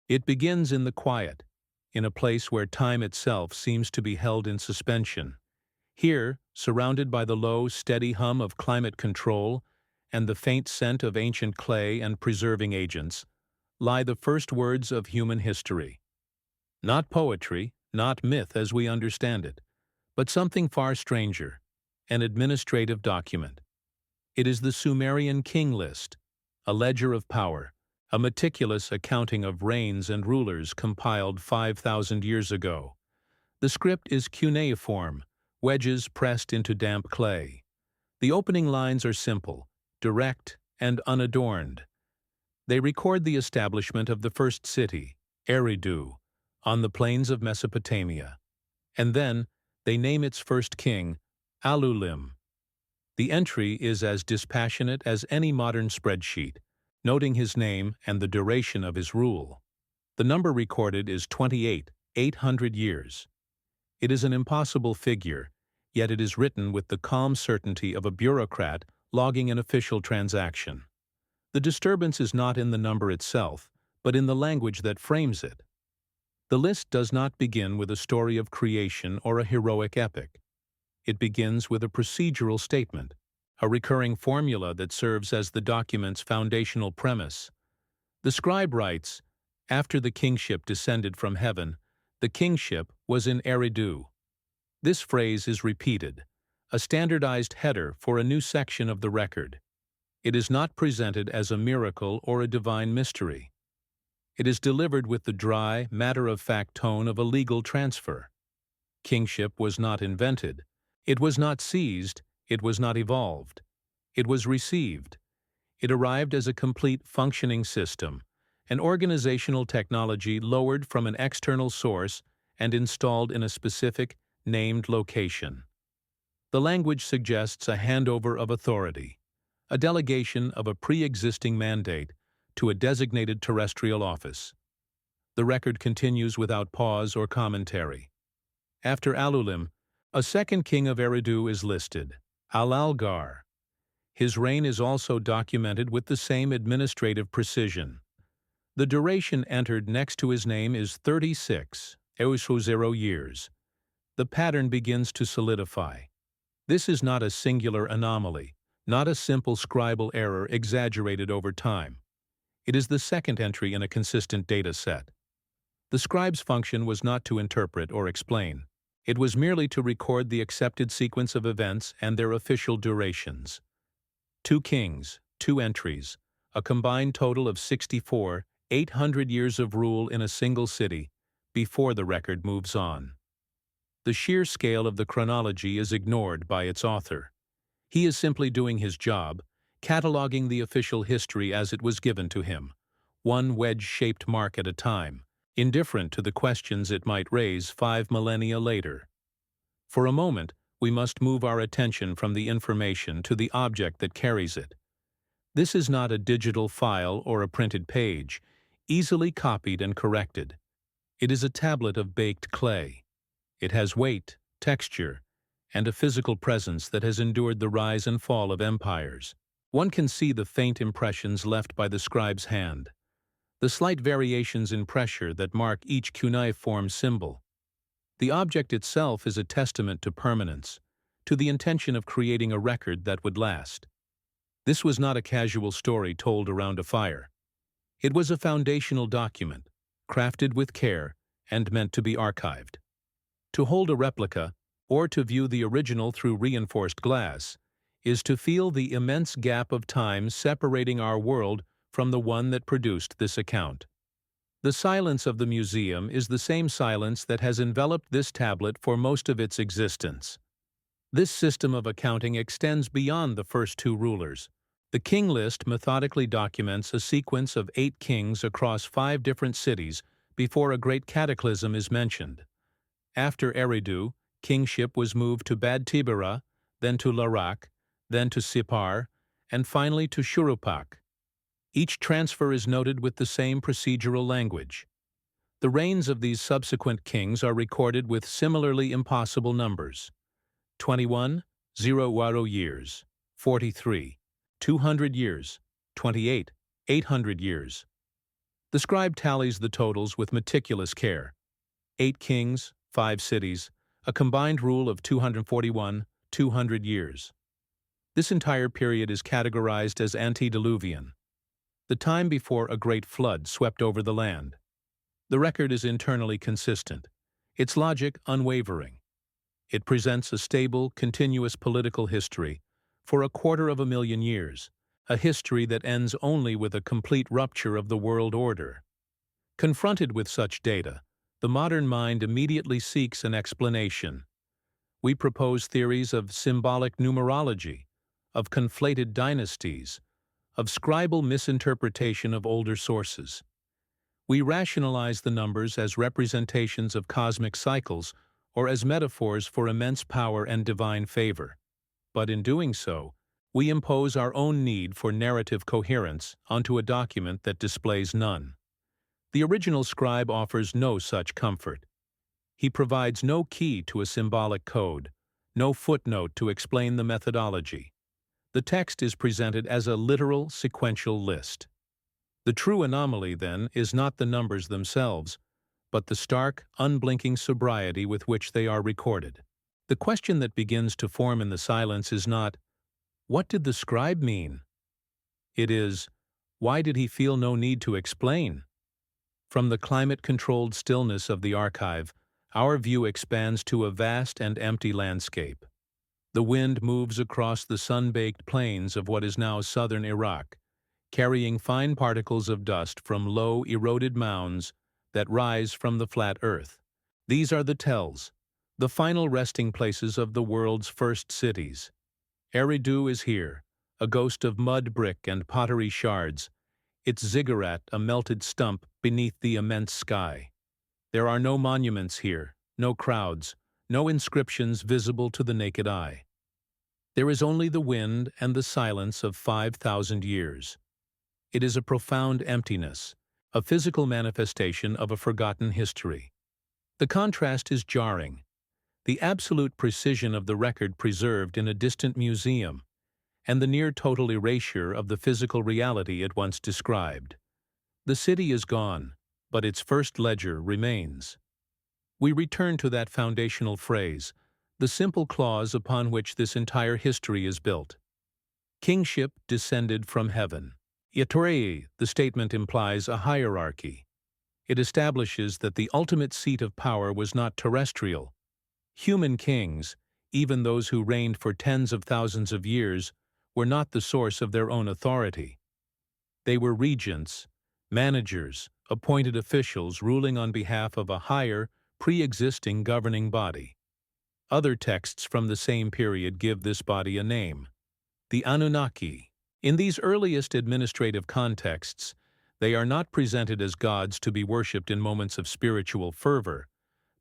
It begins in the quiet, in a place where time itself seems to be held in suspension. Here, surrounded by the low, steady hum of climate control and the faint scent of ancient clay and preserving agents, lie the first words of human history. Not poetry, not myth as we understand it, but something far stranger, an administrative document. It is the Sumerian king list, a ledger of power, a meticulous accounting of reigns and rulers compiled 5,000 years ago. The script is cuneiform, wedges pressed into damp clay. The opening lines are simple, direct, and unadorned. They record the establishment of the first city, Eridu, on the plains of Mesopotamia. And then, they name its first king, Alulim. The entry is as dispassionate as any modern spreadsheet, noting his name and the duration of his rule. The number recorded is 28, 800 years. It is an impossible figure, yet it is written with the calm certainty of a bureaucrat logging an official transaction. The disturbance is not in the number itself, but in the language that frames it. The list does not begin with a story of creation or a heroic epic. It begins with a procedural statement, a recurring formula that serves as the document's foundational premise. The scribe writes, "After the kingship descended from heaven, the kingship was in Eridu." This phrase is repeated, a standardized header for a new section of the record. It is not presented as a miracle or a divine mystery. It is delivered with the dry, matter-of-fact tone of a legal transfer. Kingship was not invented. It was not seized. It was not evolved. It was received. It arrived as a complete functioning system, an organizational technology lowered from an external source and installed in a specific, named location. The language suggests a handover of authority, a delegation of a pre-existing mandate to a designated terrestrial office. The record continues without pause or commentary. After Alulim, a second king of Eridu is listed, Al-Algar. His reign is also documented with the same administrative precision. The duration entered next to his name is 36, 0 years. The pattern begins to solidify. This is not a singular anomaly, not a simple scribal error exaggerated over time. It is the second entry in a consistent data set. The scribe's function was not to interpret or explain. It was merely to record the accepted sequence of events and their official durations. 2 kings, 2 entries, a combined total of 64, 800 years of rule in a single city, before the record moves on. The sheer scale of the chronology is ignored by its author. He is simply doing his job, cataloging the official history as it was given to him, one wedge-shaped mark at a time, indifferent to the questions it might raise 5 millennia later. For a moment, we must move our attention from the information to the object that carries it. This is not a digital file or a printed page, easily copied and corrected. It is a tablet of baked clay. It has weight, texture, and a physical presence that has endured the rise and fall of empires. One can see the faint impressions left by the scribe's hand, the slight variations in pressure that mark each cuneiform symbol. The object itself is a testament to permanence, to the intention of creating a record that would last. This was not a casual story told around a fire. It was a foundational document, crafted with care and meant to be archived. To hold a replica, or to view the original through reinforced glass, is to feel the immense gap of time separating our world from the one that produced this account. The silence of the museum is the same silence that has enveloped this tablet for most of its existence. This system of accounting extends beyond the first 2 rulers. The king list methodically documents a sequence of 8 kings across 5 different cities before a great cataclysm is mentioned. After Eridu, kingship was moved to Bad Tibera, then to Larak, then to Sippar, and finally to Shurupak. Each transfer is noted with the same procedural language. The reigns of these subsequent kings are recorded with similarly impossible numbers: 21, 0 years, 43, 200 years, 28, 800 years. The scribe tallies the totals with meticulous care. 8 kings, 5 cities, a combined rule of 241, 200 years. This entire period is categorized as antediluvian, the time before a great flood swept over the land. The record is internally consistent, its logic unwavering. It presents a stable, continuous political history for 250,000 years, a history that ends only with a complete rupture of the world order. Confronted with such data, the modern mind immediately seeks an explanation. We propose theories of symbolic numerology, of conflated dynasties, of scribal misinterpretation of older sources. We rationalize the numbers as representations of cosmic cycles or as metaphors for immense power and divine favor. But in doing so, we impose our own need for narrative coherence onto a document that displays none. The original scribe offers no such comfort. He provides no key to a symbolic code, no footnote to explain the methodology. The text is presented as a literal, sequential list. The true anomaly, then, is not the numbers themselves, but the stark, unblinking sobriety with which they are recorded. The question that begins to form in the silence is not, "What did the scribe mean?" It is, "Why did he feel no need to explain?" From the climate-controlled stillness of the archive, our view expands to a vast and empty landscape. The wind moves across the sun-baked plains of what is now southern Iraq, carrying fine particles of dust from low, eroded mounds that rise from the flat earth. These are the tells, the final resting places of the world's first cities. Eridu is here, a ghost of mud brick and pottery shards, its ziggurat a melted stump beneath the immense sky. There are no monuments here, no crowds, no inscriptions visible to the naked eye. There is only the wind and the silence of 5,000 years. It is a profound emptiness, a physical manifestation of a forgotten history. The contrast is jarring. The absolute precision of the record preserved in a distant museum, and the near-total erasure of the physical reality it once described. The city is gone, but its first ledger remains. We return to that foundational phrase, the simple clause upon which this entire history is built. Kingship descended from heaven. Yatorei, the statement implies a hierarchy. It establishes that the ultimate seat of power was not terrestrial. Human kings, even those who reigned for tens of thousands of years, were not the source of their own authority. They were regents, managers, appointed officials ruling on behalf of a higher, pre-existing governing body. Other texts from the same period give this body a name: the Anunnaki. In these earliest administrative contexts, they are not presented as gods to be worshipped in moments of spiritual fervor,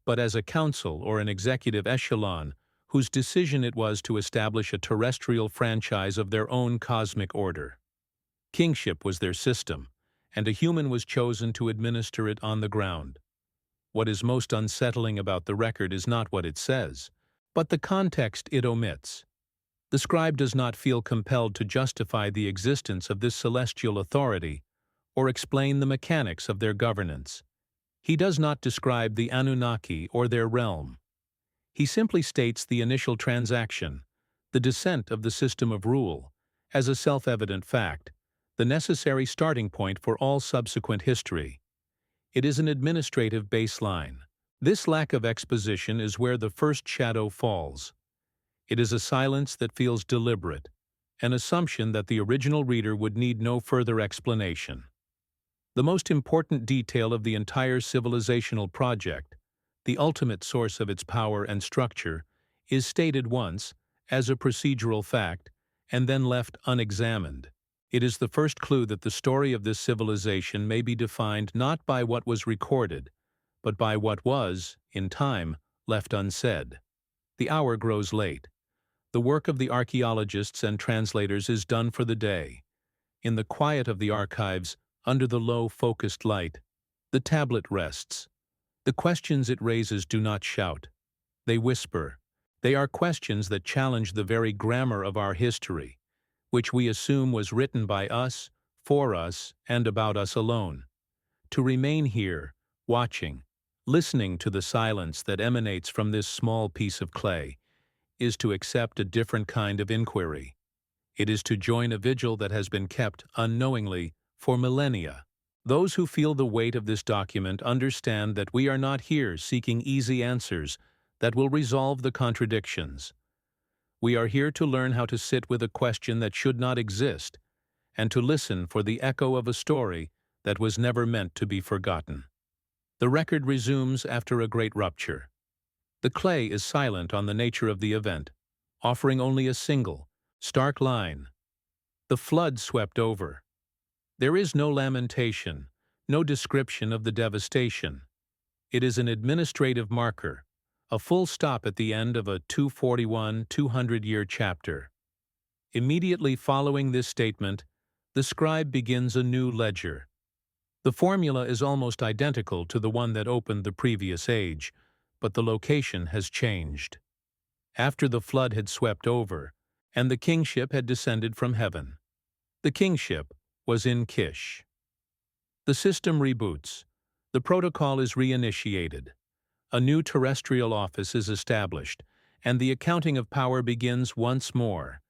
but as a council or an executive echelon whose decision it was to establish a terrestrial franchise of their own cosmic order. Kingship was their system, and a human was chosen to administer it on the ground. What is most unsettling about the record is not what it says, but the context it omits. The scribe does not feel compelled to justify the existence of this celestial authority or explain the mechanics of their governance. He does not describe the Anunnaki or their realm. He simply states the initial transaction, the descent of the system of rule, as a self-evident fact, the necessary starting point for all subsequent history. It is an administrative baseline. This lack of exposition is where the first shadow falls. It is a silence that feels deliberate, an assumption that the original reader would need no further explanation. The most important detail of the entire civilizational project, the ultimate source of its power and structure, is stated once, as a procedural fact, and then left unexamined. It is the first clue that the story of this civilization may be defined not by what was recorded, but by what was, in time, left unsaid. The hour grows late. The work of the archaeologists and translators is done for the day. In the quiet of the archives, under the low, focused light, the tablet rests. The questions it raises do not shout. They whisper. They are questions that challenge the very grammar of our history, which we assume was written by us, for us, and about us alone. To remain here, watching, listening to the silence that emanates from this small piece of clay, is to accept a different kind of inquiry. It is to join a vigil that has been kept unknowingly for millennia. Those who feel the weight of this document understand that we are not here seeking easy answers that will resolve the contradictions. We are here to learn how to sit with a question that should not exist, and to listen for the echo of a story that was never meant to be forgotten. The record resumes after a great rupture. The clay is silent on the nature of the event, offering only a single, stark line. The flood swept over. There is no lamentation, no description of the devastation. It is an administrative marker, a full stop at the end of a 200-year chapter. Immediately following this statement, the scribe begins a new ledger. The formula is almost identical to the one that opened the previous age, but the location has changed. After the flood had swept over, and the kingship had descended from heaven. The kingship was in Kish. The system reboots. The protocol is reinitiated. A new terrestrial office is established, and the accounting of power begins once more,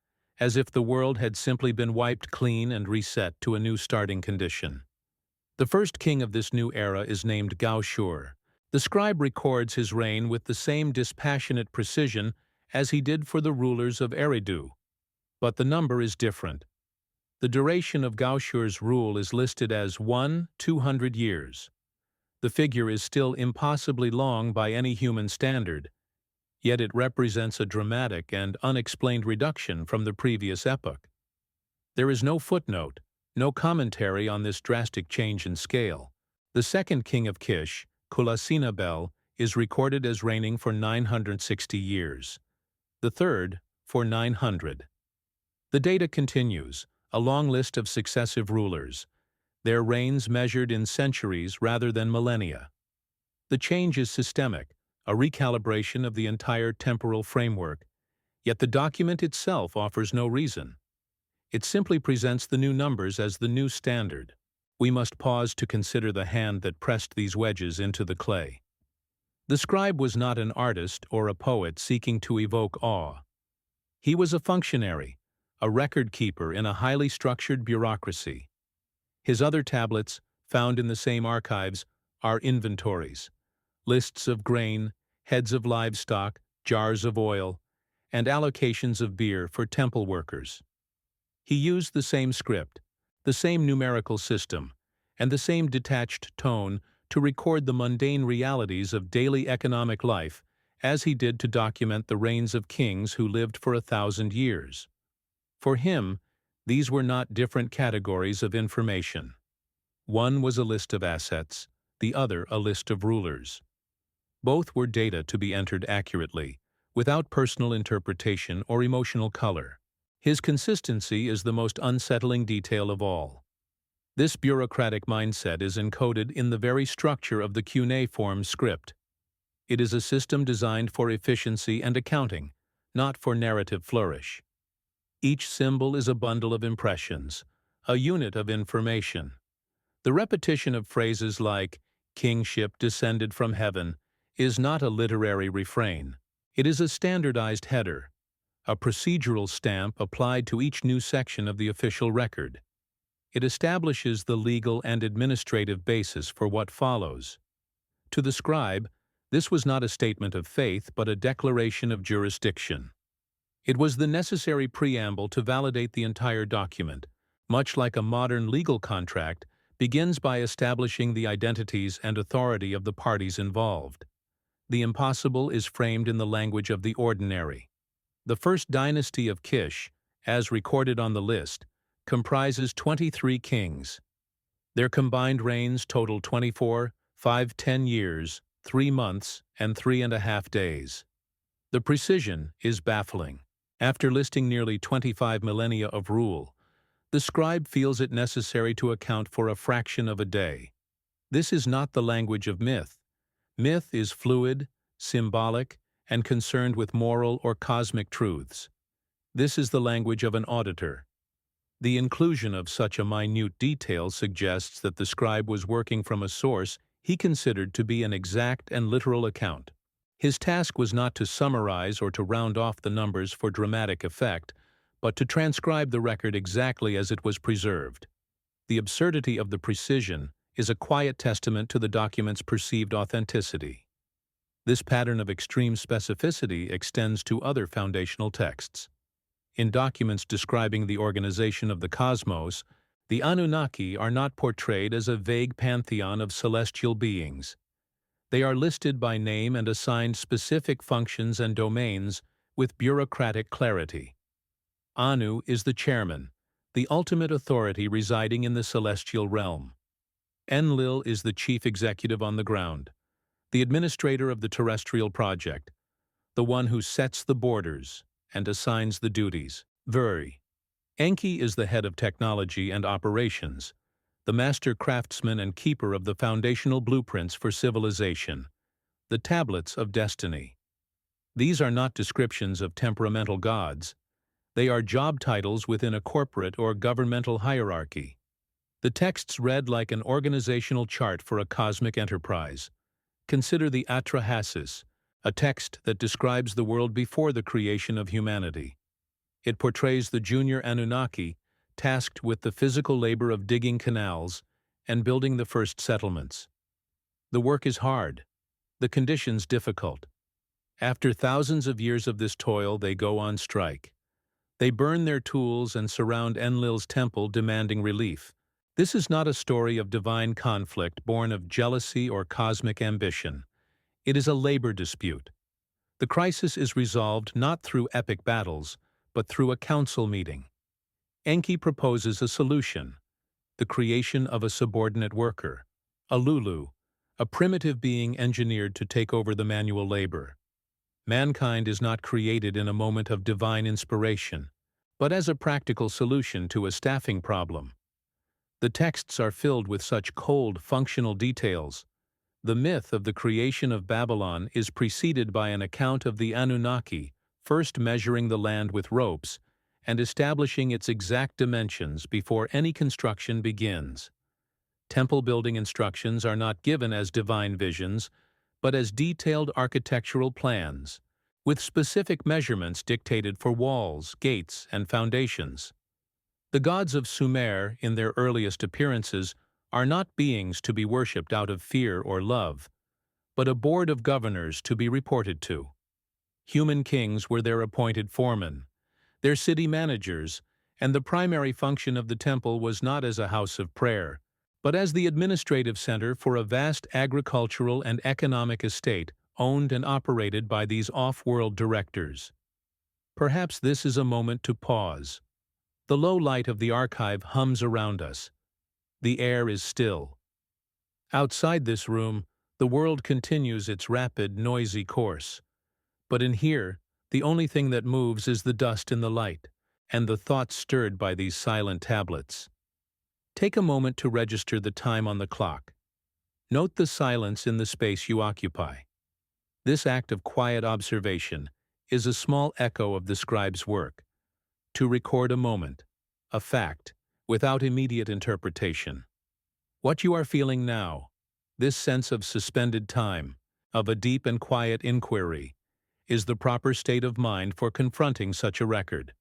as if the world had simply been wiped clean and reset to a new starting condition. The first king of this new era is named Gaushur. The scribe records his reign with the same dispassionate precision as he did for the rulers of Eridu. But the number is different. The duration of Gaushur's rule is listed as 200 years. The figure is still impossibly long by any human standard, yet it represents a dramatic and unexplained reduction from the previous epoch. There is no footnote, no commentary on this drastic change in scale. The second king of Kish, Kulasinabel, is recorded as reigning for 960 years. The third, for 900. The data continues, a long list of successive rulers, their reigns measured in centuries rather than millennia. The change is systemic, a recalibration of the entire temporal framework, yet the document itself offers no reason. It simply presents the new numbers as the new standard. We must pause to consider the hand that pressed these wedges into the clay. The scribe was not an artist or a poet seeking to evoke awe. He was a functionary, a record keeper in a highly structured bureaucracy. His other tablets, found in the same archives, are inventories, lists of grain, heads of livestock, jars of oil, and allocations of beer for temple workers. He used the same script, the same numerical system, and the same detached tone to record the mundane realities of daily economic life as he did to document the reigns of kings who lived for 1,000 years. For him, these were not different categories of information. One was a list of assets, the other a list of rulers. Both were data to be entered accurately, without personal interpretation or emotional color. His consistency is the most unsettling detail of all. This bureaucratic mindset is encoded in the very structure of the cuneiform script. It is a system designed for efficiency and accounting, not for narrative flourish. Each symbol is a bundle of impressions, a unit of information. The repetition of phrases like, "kingship descended from heaven," is not a literary refrain. It is a standardized header, a procedural stamp applied to each new section of the official record. It establishes the legal and administrative basis for what follows. To the scribe, this was not a statement of faith but a declaration of jurisdiction. It was the necessary preamble to validate the entire document, much like a modern legal contract begins by establishing the identities and authority of the parties involved. The impossible is framed in the language of the ordinary. The first dynasty of Kish, as recorded on the list, comprises 23 kings. Their combined reigns total 24, 10 years, 3 months, and 3.5 days. The precision is baffling. After listing nearly 25 millennia of rule, the scribe feels it necessary to account for a fraction of a day. This is not the language of myth. Myth is fluid, symbolic, and concerned with moral or cosmic truths. This is the language of an auditor. The inclusion of such a minute detail suggests that the scribe was working from a source he considered to be an exact and literal account. His task was not to summarize or to round off the numbers for dramatic effect, but to transcribe the record exactly as it was preserved. The absurdity of the precision is a quiet testament to the document's perceived authenticity. This pattern of extreme specificity extends to other foundational texts. In documents describing the organization of the cosmos, the Anunnaki are not portrayed as a vague pantheon of celestial beings. They are listed by name and assigned specific functions and domains with bureaucratic clarity. Anu is the chairman, the ultimate authority residing in the celestial realm. Enlil is the chief executive on the ground, the administrator of the terrestrial project, the one who sets the borders and assigns the duties. Veri. Enki is the head of technology and operations, the master craftsman and keeper of the foundational blueprints for civilization, the tablets of destiny. These are not descriptions of temperamental gods. They are job titles within a corporate or governmental hierarchy. The texts read like an organizational chart for a cosmic enterprise. Consider the Atrahasis, a text that describes the world before the creation of humanity. It portrays the junior Anunnaki tasked with the physical labor of digging canals and building the first settlements. The work is hard, the conditions difficult. After thousands of years of this toil, they go on strike. They burn their tools and surround Enlil's temple, demanding relief. This is not a story of divine conflict born of jealousy or cosmic ambition. It is a labor dispute. The crisis is resolved not through epic battles, but through a council meeting. Enki proposes a solution: the creation of a subordinate worker, a Lulu, a primitive being engineered to take over the manual labor. Mankind is not created in a moment of divine inspiration, but as a practical solution to a staffing problem. The texts are filled with such cold, functional details. The myth of the creation of Babylon is preceded by an account of the Anunnaki first measuring the land with ropes and establishing its exact dimensions before any construction begins. Temple building instructions are not given as divine visions, but as detailed architectural plans, with specific measurements dictated for walls, gates, and foundations. The gods of Sumer, in their earliest appearances, are not beings to be worshipped out of fear or love, but a board of governors to be reported to. Human kings were their appointed foremen, their city managers, and the primary function of the temple was not as a house of prayer, but as the administrative center for a vast agricultural and economic estate owned and operated by these off-world directors. Perhaps this is a moment to pause. The low light of the archive hums around us. The air is still. Outside this room, the world continues its rapid, noisy course. But in here, the only thing that moves is the dust in the light, and the thoughts stirred by these silent tablets. Take a moment to register the time on the clock. Note the silence in the space you occupy. This act of quiet observation is a small echo of the scribe's work, to record a moment, a fact, without immediate interpretation. What you are feeling now, this sense of suspended time, of a deep and quiet inquiry, is the proper state of mind for confronting such a record.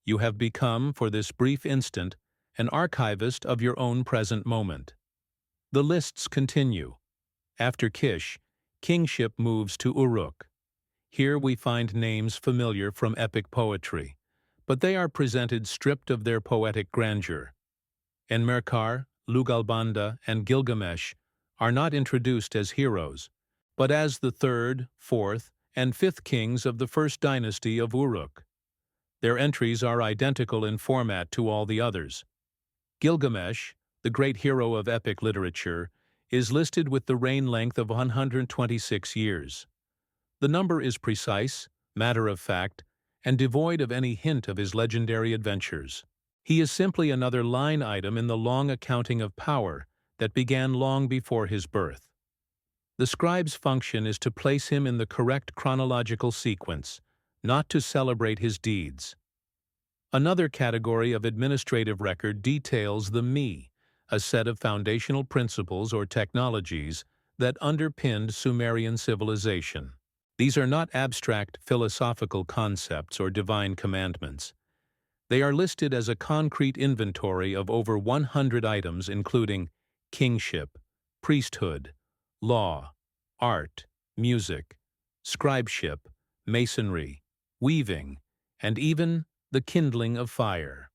You have become, for this brief instant, an archivist of your own present moment. The lists continue. After Kish, kingship moves to Uruk. Here we find names familiar from epic poetry, but they are presented stripped of their poetic grandeur. Enmerkar, Lugalbanda, and Gilgamesh are not introduced as heroes, but as the third, fourth, and fifth kings of the first dynasty of Uruk. Their entries are identical in format to all the others. Gilgamesh, the great hero of epic literature, is listed with the reign length of 126 years. The number is precise, matter-of-fact, and devoid of any hint of his legendary adventures. He is simply another line item in the long accounting of power that began long before his birth. The scribe's function is to place him in the correct chronological sequence, not to celebrate his deeds. Another category of administrative record details the Me, a set of foundational principles or technologies that underpinned Sumerian civilization. These are not abstract philosophical concepts or divine commandments. They are listed as a concrete inventory of over 100 items including kingship, priesthood, law, art, music, scribeship, masonry, weaving, and even the kindling of fire.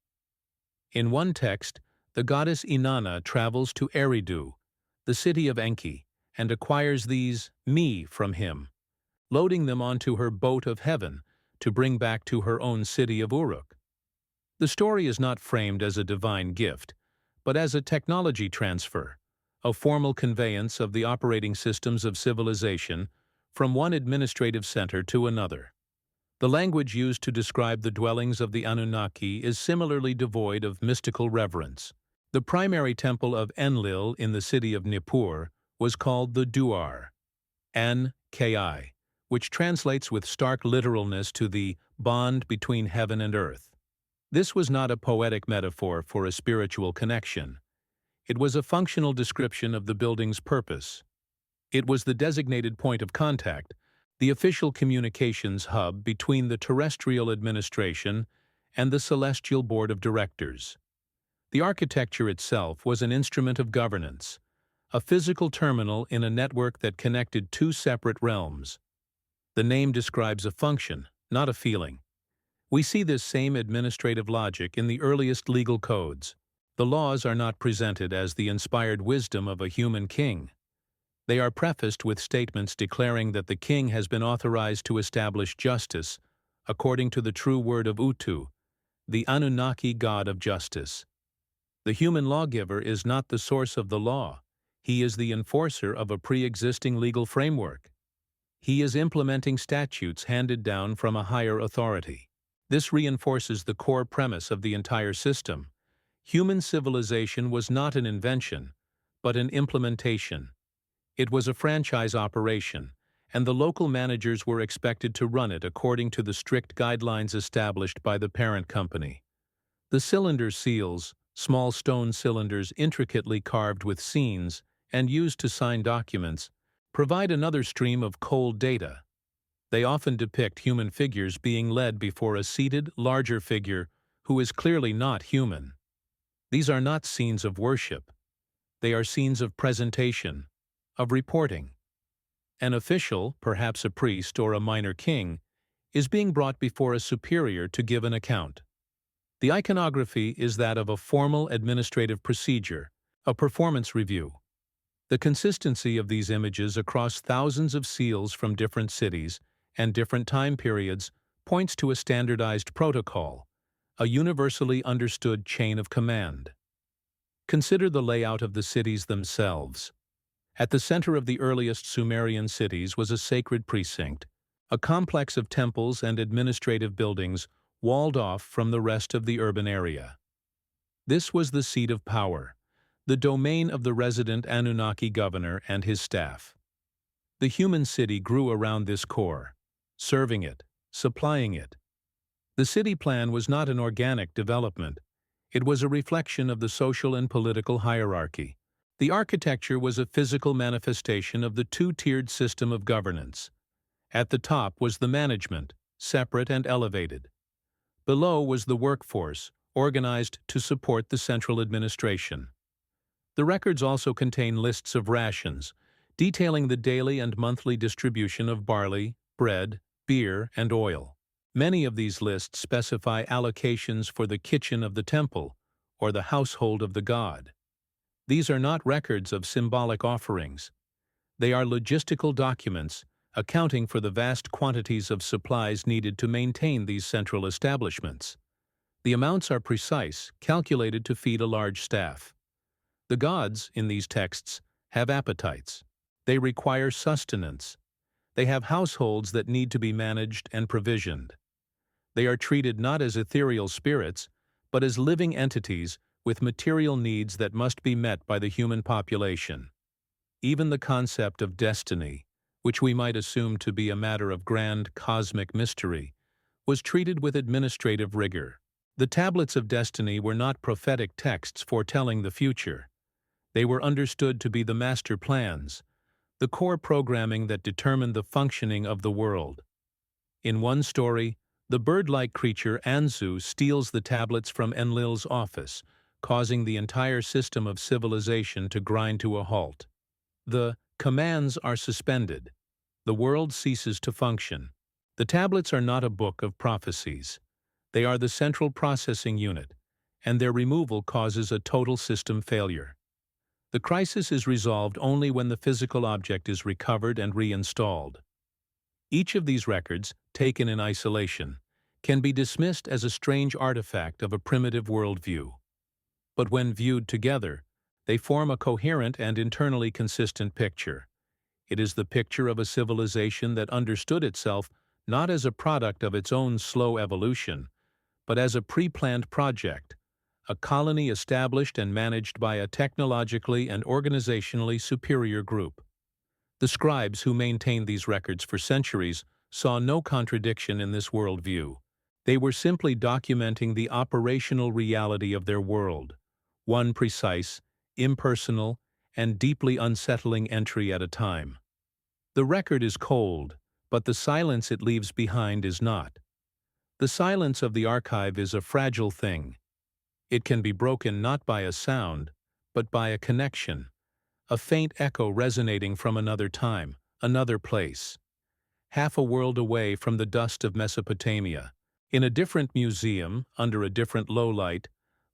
In one text, the goddess Inanna travels to Eridu, the city of Enki, and acquires these Me from him, loading them onto her boat of heaven to bring back to her own city of Uruk. The story is not framed as a divine gift, but as a technology transfer, a formal conveyance of the operating systems of civilization from one administrative center to another. The language used to describe the dwellings of the Anunnaki is similarly devoid of mystical reverence. The primary temple of Enlil in the city of Nippur was called the Duar, N-Ki, which translates with stark literalness to the bond between heaven and earth. This was not a poetic metaphor for a spiritual connection. It was a functional description of the building's purpose. It was the designated point of contact, the official communications hub between the terrestrial administration and the celestial board of directors. The architecture itself was an instrument of governance, a physical terminal in a network that connected two separate realms. The name describes a function, not a feeling. We see this same administrative logic in the earliest legal codes. The laws are not presented as the inspired wisdom of a human king. They are prefaced with statements declaring that the king has been authorized to establish justice according to the true word of Utu, the Anunnaki god of justice. The human lawgiver is not the source of the law. He is the enforcer of a pre-existing legal framework. He is implementing statutes handed down from a higher authority. This reinforces the core premise of the entire system. Human civilization was not an invention, but an implementation. It was a franchise operation, and the local managers were expected to run it according to the strict guidelines established by the parent company. The cylinder seals, small stone cylinders intricately carved with scenes and used to sign documents, provide another stream of cold data. They often depict human figures being led before a seated, larger figure who is clearly not human. These are not scenes of worship. They are scenes of presentation, of reporting. An official, perhaps a priest or a minor king, is being brought before a superior to give an account. The iconography is that of a formal administrative procedure, a performance review. The consistency of these images across thousands of seals from different cities and different time periods points to a standardized protocol, a universally understood chain of command. Consider the layout of the cities themselves. At the center of the earliest Sumerian cities was a sacred precinct, a complex of temples and administrative buildings walled off from the rest of the urban area. This was the seat of power, the domain of the resident Anunnaki governor and his staff. The human city grew around this core, serving it, supplying it. The city plan was not an organic development. It was a reflection of the social and political hierarchy. The architecture was a physical manifestation of the two-tiered system of governance. At the top was the management, separate and elevated. Below was the workforce, organized to support the central administration. The records also contain lists of rations, detailing the daily and monthly distribution of barley, bread, beer, and oil. Many of these lists specify allocations for the kitchen of the temple or the household of the god. These are not records of symbolic offerings. They are logistical documents accounting for the vast quantities of supplies needed to maintain these central establishments. The amounts are precise, calculated to feed a large staff. The gods, in these texts, have appetites. They require sustenance. They have households that need to be managed and provisioned. They are treated not as ethereal spirits, but as living entities with material needs that must be met by the human population. Even the concept of destiny, which we might assume to be a matter of grand cosmic mystery, was treated with administrative rigor. The tablets of destiny were not prophetic texts foretelling the future. They were understood to be the master plans, the core programming that determined the functioning of the world. In one story, the bird-like creature Anzu steals the tablets from Enlil's office, causing the entire system of civilization to grind to a halt. The commands are suspended. The world ceases to function. The tablets are not a book of prophecies. They are the central processing unit, and their removal causes a total system failure. The crisis is resolved only when the physical object is recovered and reinstalled. Each of these records, taken in isolation, can be dismissed as a strange artifact of a primitive worldview. But when viewed together, they form a coherent and internally consistent picture. It is the picture of a civilization that understood itself not as a product of its own slow evolution, but as a pre-planned project, a colony established and managed by a technologically and organizationally superior group. The scribes who maintained these records for centuries saw no contradiction in this worldview. They were simply documenting the operational reality of their world, one precise, impersonal, and deeply unsettling entry at a time. The record is cold, but the silence it leaves behind is not. The silence of the archive is a fragile thing. It can be broken not by a sound, but by a connection, a faint echo resonating from another time, another place. Half a world away from the dust of Mesopotamia, in a different museum, under a different lowlight,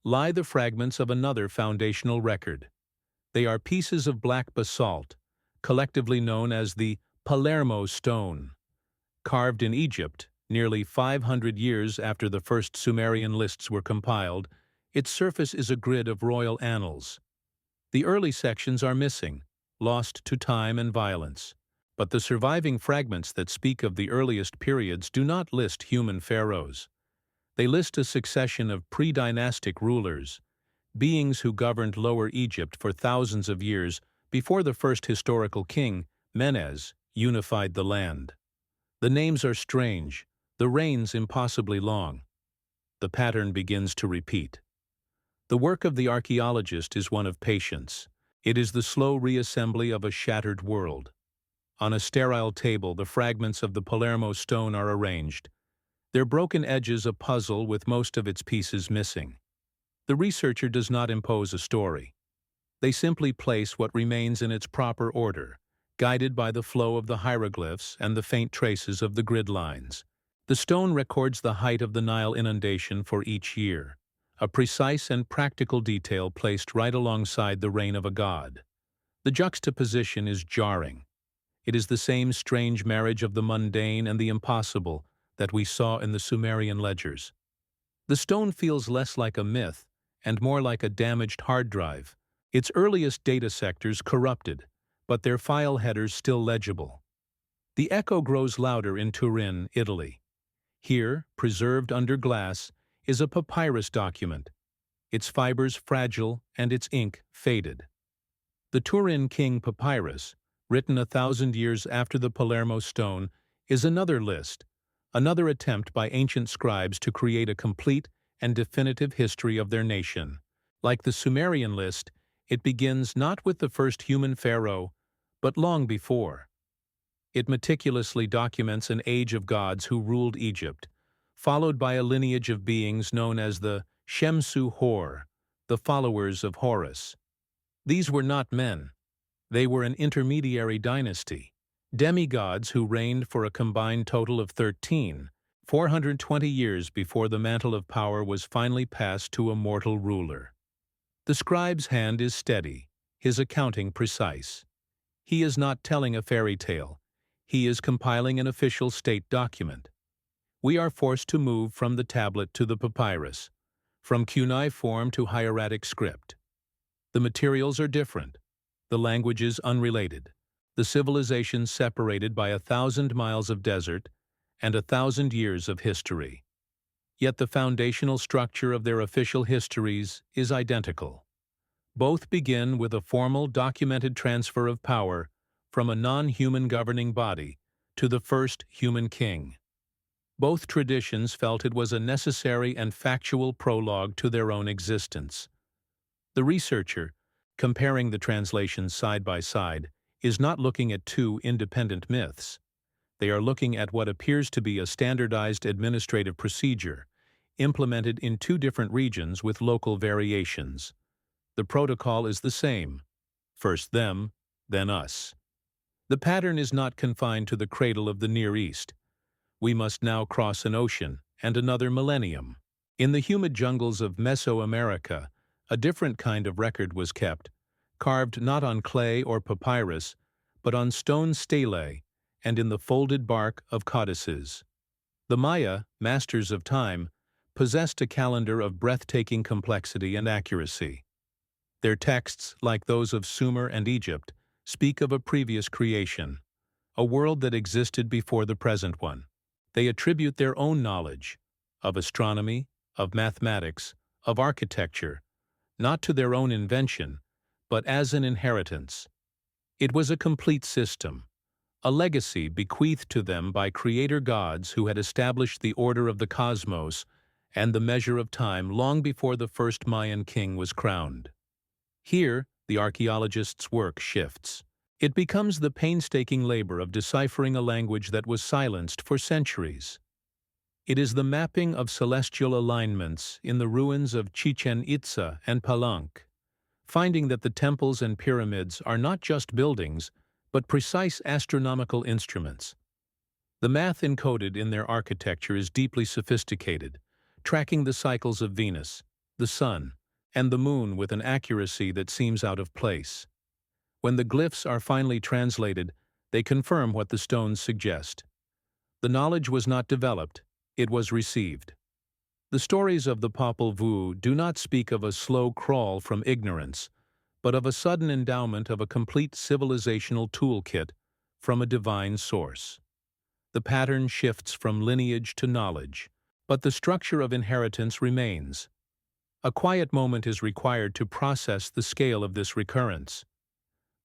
lie the fragments of another foundational record. They are pieces of black basalt, collectively known as the Palermo stone. Carved in Egypt, nearly 500 years after the first Sumerian lists were compiled, its surface is a grid of royal annals. The early sections are missing, lost to time and violence. But the surviving fragments that speak of the earliest periods do not list human pharaohs. They list a succession of pre-dynastic rulers, beings who governed Lower Egypt for thousands of years before the first historical king, Menes, unified the land. The names are strange, the reigns impossibly long. The pattern begins to repeat. The work of the archaeologist is one of patience. It is the slow reassembly of a shattered world. On a sterile table, the fragments of the Palermo stone are arranged, their broken edges a puzzle with most of its pieces missing. The researcher does not impose a story. They simply place what remains in its proper order, guided by the flow of the hieroglyphs and the faint traces of the grid lines. The stone records the height of the Nile inundation for each year, a precise and practical detail placed right alongside the reign of a god. The juxtaposition is jarring. It is the same strange marriage of the mundane and the impossible that we saw in the Sumerian ledgers. The stone feels less like a myth and more like a damaged hard drive, its earliest data sectors corrupted, but their file headers still legible. The echo grows louder in Turin, Italy. Here, preserved under glass, is a papyrus document, its fibers fragile and its ink faded. The Turin King Papyrus, written 1,000 years after the Palermo stone, is another list, another attempt by ancient scribes to create a complete and definitive history of their nation. Like the Sumerian list, it begins not with the first human pharaoh, but long before. It meticulously documents an age of gods who ruled Egypt, followed by a lineage of beings known as the Shemsu Hor, the followers of Horus. These were not men. They were an intermediary dynasty, demigods who reigned for a combined total of 420 years before the mantle of power was finally passed to a mortal ruler. The scribe's hand is steady, his accounting precise. He is not telling a fairy tale. He is compiling an official state document. We are forced to move from the tablet to the papyrus, from cuneiform to hieratic script. The materials are different, the languages unrelated, the civilizations separated by 1,000 miles of desert and 1,000 years of history. Yet the foundational structure of their official histories is identical. Both begin with a formal documented transfer of power from a non-human governing body to the first human king. Both traditions felt it was a necessary and factual prologue to their own existence. The researcher, comparing the translations side by side, is not looking at two independent myths. They are looking at what appears to be a standardized administrative procedure, implemented in two different regions with local variations. The protocol is the same: first them, then us. The pattern is not confined to the cradle of the Near East. We must now cross an ocean and another millennium. In the humid jungles of Mesoamerica, a different kind of record was kept, carved not on clay or papyrus, but on stone stelae and in the folded bark of codices. The Maya, masters of time, possessed a calendar of breathtaking complexity and accuracy. Their texts, like those of Sumer and Egypt, speak of a previous creation, a world that existed before the present one. They attribute their own knowledge of astronomy, of mathematics, of architecture, not to their own invention, but as an inheritance. It was a complete system, a legacy bequeathed to them by creator gods who had established the order of the cosmos and the measure of time long before the first Mayan king was crowned. Here, the archaeologist's work shifts. It becomes the painstaking labor of deciphering a language that was silenced for centuries. It is the mapping of celestial alignments in the ruins of Chichen Itza and Palenque, finding that the temples and pyramids are not just buildings, but precise astronomical instruments. The math encoded in their architecture is deeply sophisticated, tracking the cycles of Venus, the Sun, and the Moon with an accuracy that seems out of place. When the glyphs are finally translated, they confirm what the stones suggest. The knowledge was not developed, it was received. The stories of the Popol Vuh do not speak of a slow crawl from ignorance, but of a sudden endowment of a complete civilizational toolkit from a divine source. The pattern shifts from lineage to knowledge, but the structure of inheritance remains. A quiet moment is required to process the scale of this recurrence.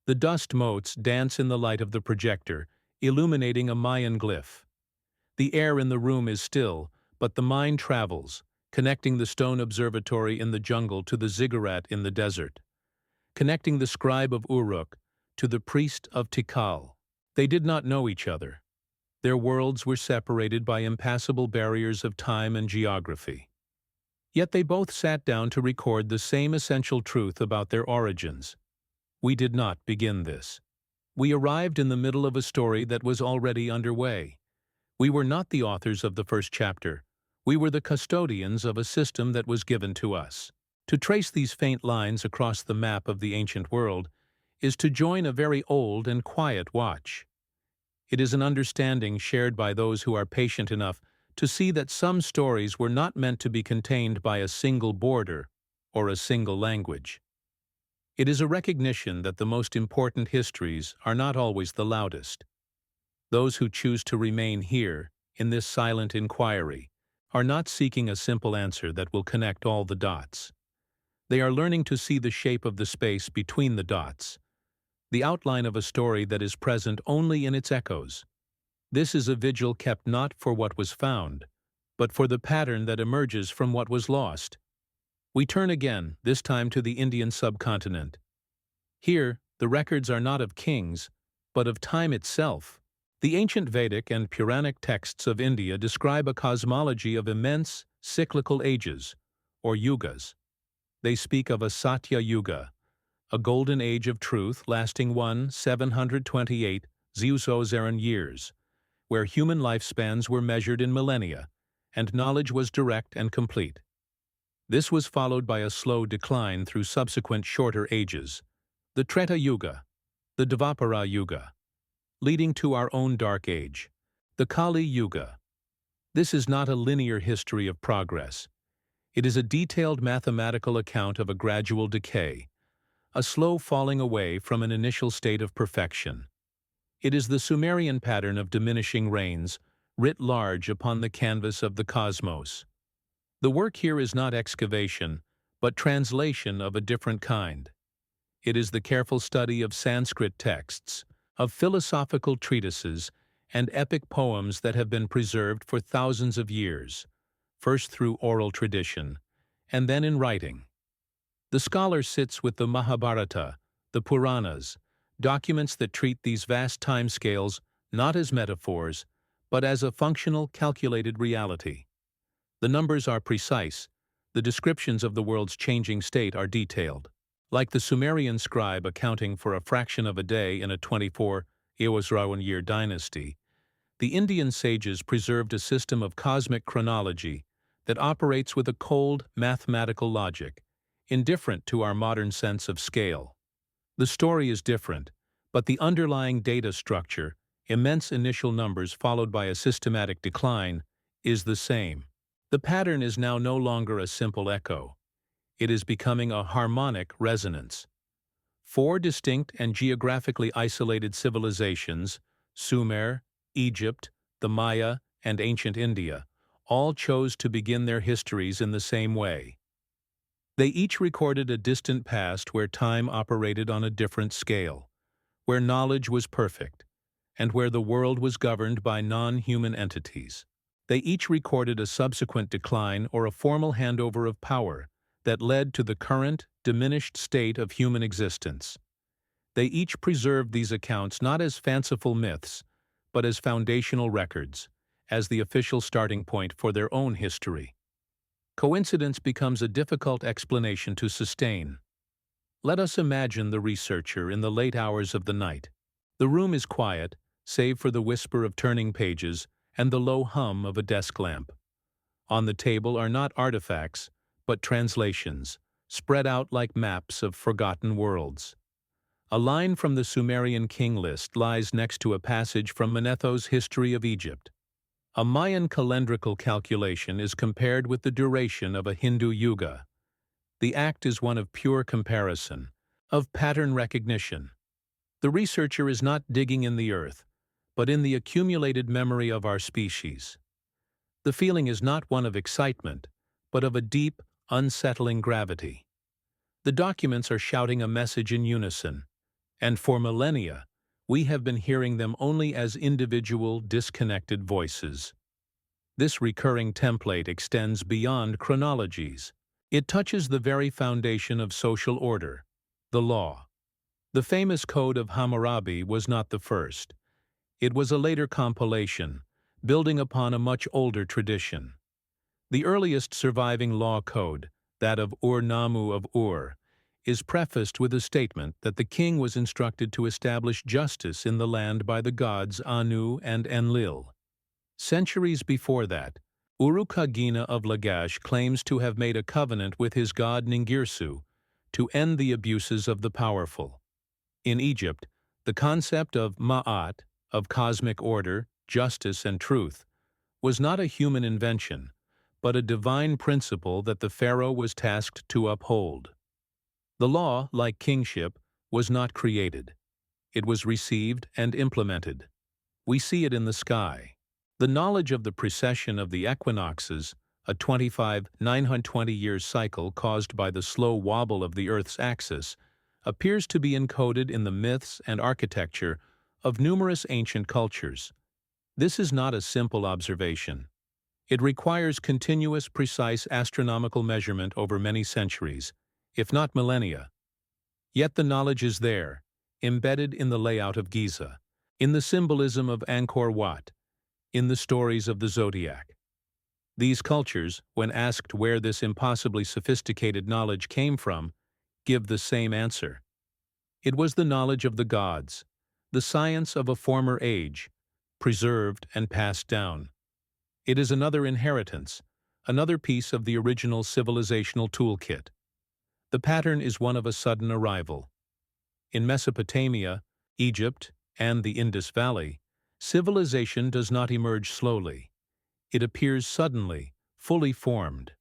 The dust motes dance in the light of the projector, illuminating a Mayan glyph. The air in the room is still, but the mind travels, connecting the stone observatory in the jungle to the ziggurat in the desert, connecting the scribe of Uruk to the priest of Tikal. They did not know each other. Their worlds were separated by impassable barriers of time and geography. Yet they both sat down to record the same essential truth about their origins. We did not begin this. We arrived in the middle of a story that was already underway. We were not the authors of the first chapter. We were the custodians of a system that was given to us. To trace these faint lines across the map of the ancient world is to join a very old and quiet watch. It is an understanding shared by those who are patient enough to see that some stories were not meant to be contained by a single border or a single language. It is a recognition that the most important histories are not always the loudest. Those who choose to remain here, in this silent inquiry, are not seeking a simple answer that will connect all the dots. They are learning to see the shape of the space between the dots, the outline of a story that is present only in its echoes. This is a vigil kept not for what was found, but for the pattern that emerges from what was lost. We turn again, this time to the Indian subcontinent. Here, the records are not of kings, but of time itself. The ancient Vedic and Puranic texts of India describe a cosmology of immense, cyclical ages, or yugas. They speak of a Satya Yuga, a golden age of truth lasting 728 Zeusozeren years, where human lifespans were measured in millennia, and knowledge was direct and complete. This was followed by a slow decline through subsequent shorter ages, the Treta Yuga, the Dvapara Yuga, leading to our own dark age, the Kali Yuga. This is not a linear history of progress. It is a detailed mathematical account of a gradual decay, a slow falling away from an initial state of perfection. It is the Sumerian pattern of diminishing reigns, writ large upon the canvas of the cosmos. The work here is not excavation, but translation of a different kind. It is the careful study of Sanskrit texts, of philosophical treatises, and epic poems that have been preserved for thousands of years, first through oral tradition, and then in writing. The scholar sits with the Mahabharata, the Puranas, documents that treat these vast timescales not as metaphors, but as a functional, calculated reality. The numbers are precise, the descriptions of the world's changing state are detailed. Like the Sumerian scribe accounting for a fraction of a day in a 24-year dynasty, the Indian sages preserved a system of cosmic chronology that operates with a cold, mathematical logic, indifferent to our modern sense of scale. The story is different, but the underlying data structure, immense initial numbers followed by a systematic decline, is the same. The pattern is now no longer a simple echo. It is becoming a harmonic resonance. Four distinct and geographically isolated civilizations, Sumer, Egypt, the Maya, and ancient India, all chose to begin their histories in the same way. They each recorded a distant past where time operated on a different scale, where knowledge was perfect, and where the world was governed by non-human entities. They each recorded a subsequent decline or a formal handover of power that led to the current, diminished state of human existence. They each preserved these accounts not as fanciful myths, but as foundational records, as the official starting point for their own history. Coincidence becomes a difficult explanation to sustain. Let us imagine the researcher in the late hours of the night. The room is quiet, save for the whisper of turning pages and the low hum of a desk lamp. On the table are not artifacts, but translations, spread out like maps of forgotten worlds. A line from the Sumerian king list lies next to a passage from Manetho's History of Egypt. A Mayan calendrical calculation is compared with the duration of a Hindu yuga. The act is one of pure comparison, of pattern recognition. The researcher is not digging in the earth, but in the accumulated memory of our species. The feeling is not one of excitement, but of a deep, unsettling gravity. The documents are shouting a message in unison, and for millennia, we have been hearing them only as individual, disconnected voices. This recurring template extends beyond chronologies. It touches the very foundation of social order, the law. The famous Code of Hammurabi was not the first. It was a later compilation, building upon a much older tradition. The earliest surviving law code, that of Ur-Nammu of Ur, is prefaced with a statement that the king was instructed to establish justice in the land by the gods Anu and Enlil. Centuries before that, Urukagina of Lagash claims to have made a covenant with his god Ningirsu to end the abuses of the powerful. In Egypt, the concept of Ma'at, of cosmic order, justice, and truth, was not a human invention, but a divine principle that the pharaoh was tasked to uphold. The law, like kingship, was not created. It was received and implemented. We see it in the sky. The knowledge of the precession of the equinoxes, a 920-year cycle caused by the slow wobble of the Earth's axis, appears to be encoded in the myths and architecture of numerous ancient cultures. This is not a simple observation. It requires continuous, precise astronomical measurement over many centuries, if not millennia. Yet the knowledge is there, embedded in the layout of Giza, in the symbolism of Angkor Wat, in the stories of the zodiac. These cultures, when asked where this impossibly sophisticated knowledge came from, give the same answer. It was the knowledge of the gods, the science of a former age, preserved and passed down. It is another inheritance, another piece of the original civilizational toolkit. The pattern is one of a sudden arrival. In Mesopotamia, Egypt, and the Indus Valley, civilization does not emerge slowly. It appears suddenly, fully formed.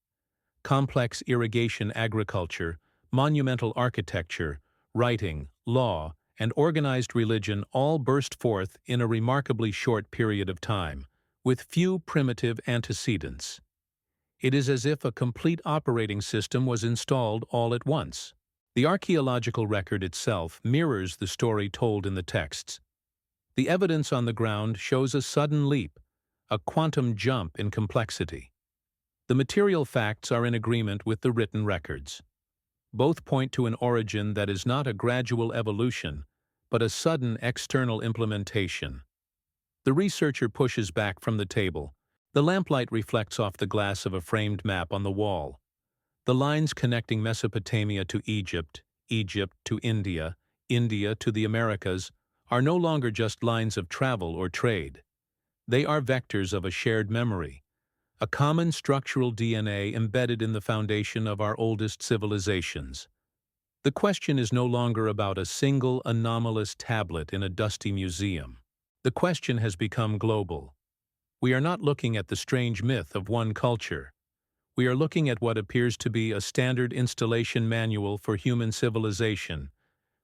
Complex irrigation agriculture, monumental architecture, writing, law, and organized religion all burst forth in a remarkably short period of time, with few primitive antecedents. It is as if a complete operating system was installed all at once. The archaeological record itself mirrors the story told in the texts. The evidence on the ground shows a sudden leap, a quantum jump in complexity. The material facts are in agreement with the written records. Both point to an origin that is not a gradual evolution, but a sudden external implementation. The researcher pushes back from the table. The lamplight reflects off the glass of a framed map on the wall. The lines connecting Mesopotamia to Egypt, Egypt to India, India to the Americas, are no longer just lines of travel or trade. They are vectors of a shared memory, a common structural DNA embedded in the foundation of our oldest civilizations. The question is no longer about a single anomalous tablet in a dusty museum. The question has become global. We are not looking at the strange myth of one culture. We are looking at what appears to be a standard installation manual for human civilization,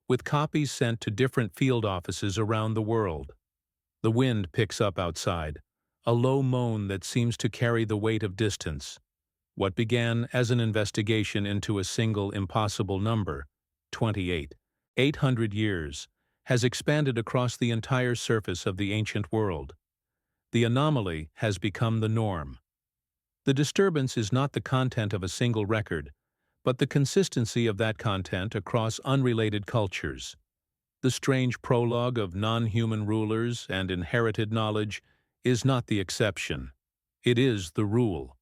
with copies sent to different field offices around the world. The wind picks up outside, a low moan that seems to carry the weight of distance. What began as an investigation into a single impossible number, 28, 800 years, has expanded across the entire surface of the ancient world. The anomaly has become the norm. The disturbance is not the content of a single record, but the consistency of that content across unrelated cultures. The strange prologue of non-human rulers and inherited knowledge is not the exception. It is the rule.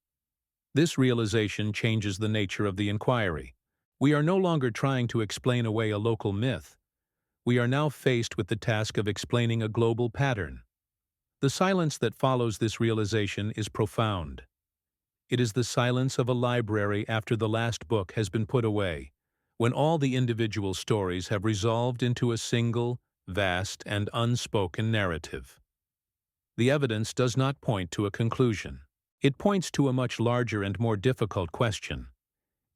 This realization changes the nature of the inquiry. We are no longer trying to explain away a local myth. We are now faced with the task of explaining a global pattern. The silence that follows this realization is profound. It is the silence of a library after the last book has been put away, when all the individual stories have resolved into a single, vast, and unspoken narrative. The evidence does not point to a conclusion. It points to a much larger and more difficult question.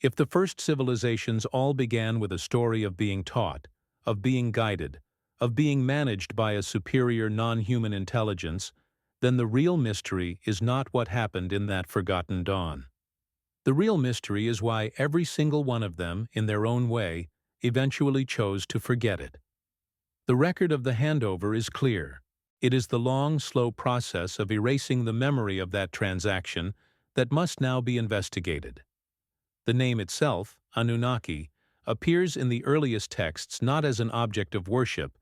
If the first civilizations all began with a story of being taught, of being guided, of being managed by a superior non-human intelligence, then the real mystery is not what happened in that forgotten dawn. The real mystery is why every single one of them, in their own way, eventually chose to forget it. The record of the handover is clear. It is the long, slow process of erasing the memory of that transaction that must now be investigated. The name itself, Anunnaki, appears in the earliest texts not as an object of worship,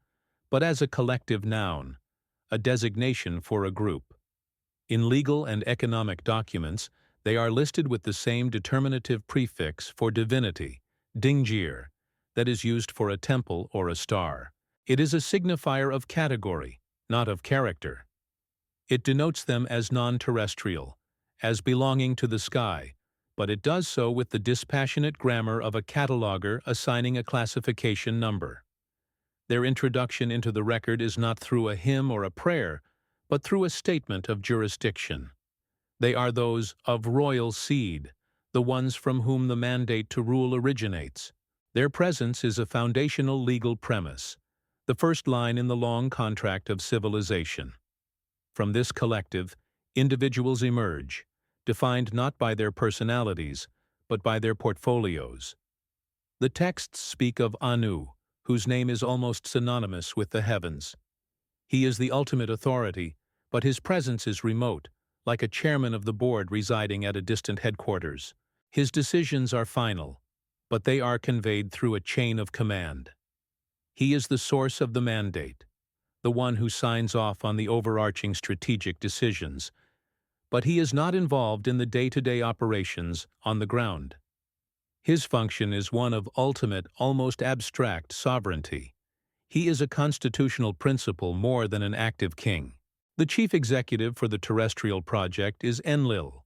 but as a collective noun, a designation for a group. In legal and economic documents, they are listed with the same determinative prefix for divinity, Dingir, that is used for a temple or a star. It is a signifier of category, not of character. It denotes them as non-terrestrial, as belonging to the sky, but it does so with the dispassionate grammar of a cataloger assigning a classification number. Their introduction into the record is not through a hymn or a prayer, but through a statement of jurisdiction. They are those of royal seed, the ones from whom the mandate to rule originates. Their presence is a foundational legal premise, the first line in the long contract of civilization. From this collective, individuals emerge, defined not by their personalities, but by their portfolios. The texts speak of Anu, whose name is almost synonymous with the heavens. He is the ultimate authority, but his presence is remote, like a chairman of the board residing at a distant headquarters. His decisions are final, but they are conveyed through a chain of command. He is the source of the mandate, the one who signs off on the overarching strategic decisions, but he is not involved in the day-to-day operations on the ground. His function is one of ultimate, almost abstract sovereignty. He is a constitutional principle more than an active king. The chief executive for the terrestrial project is Enlil.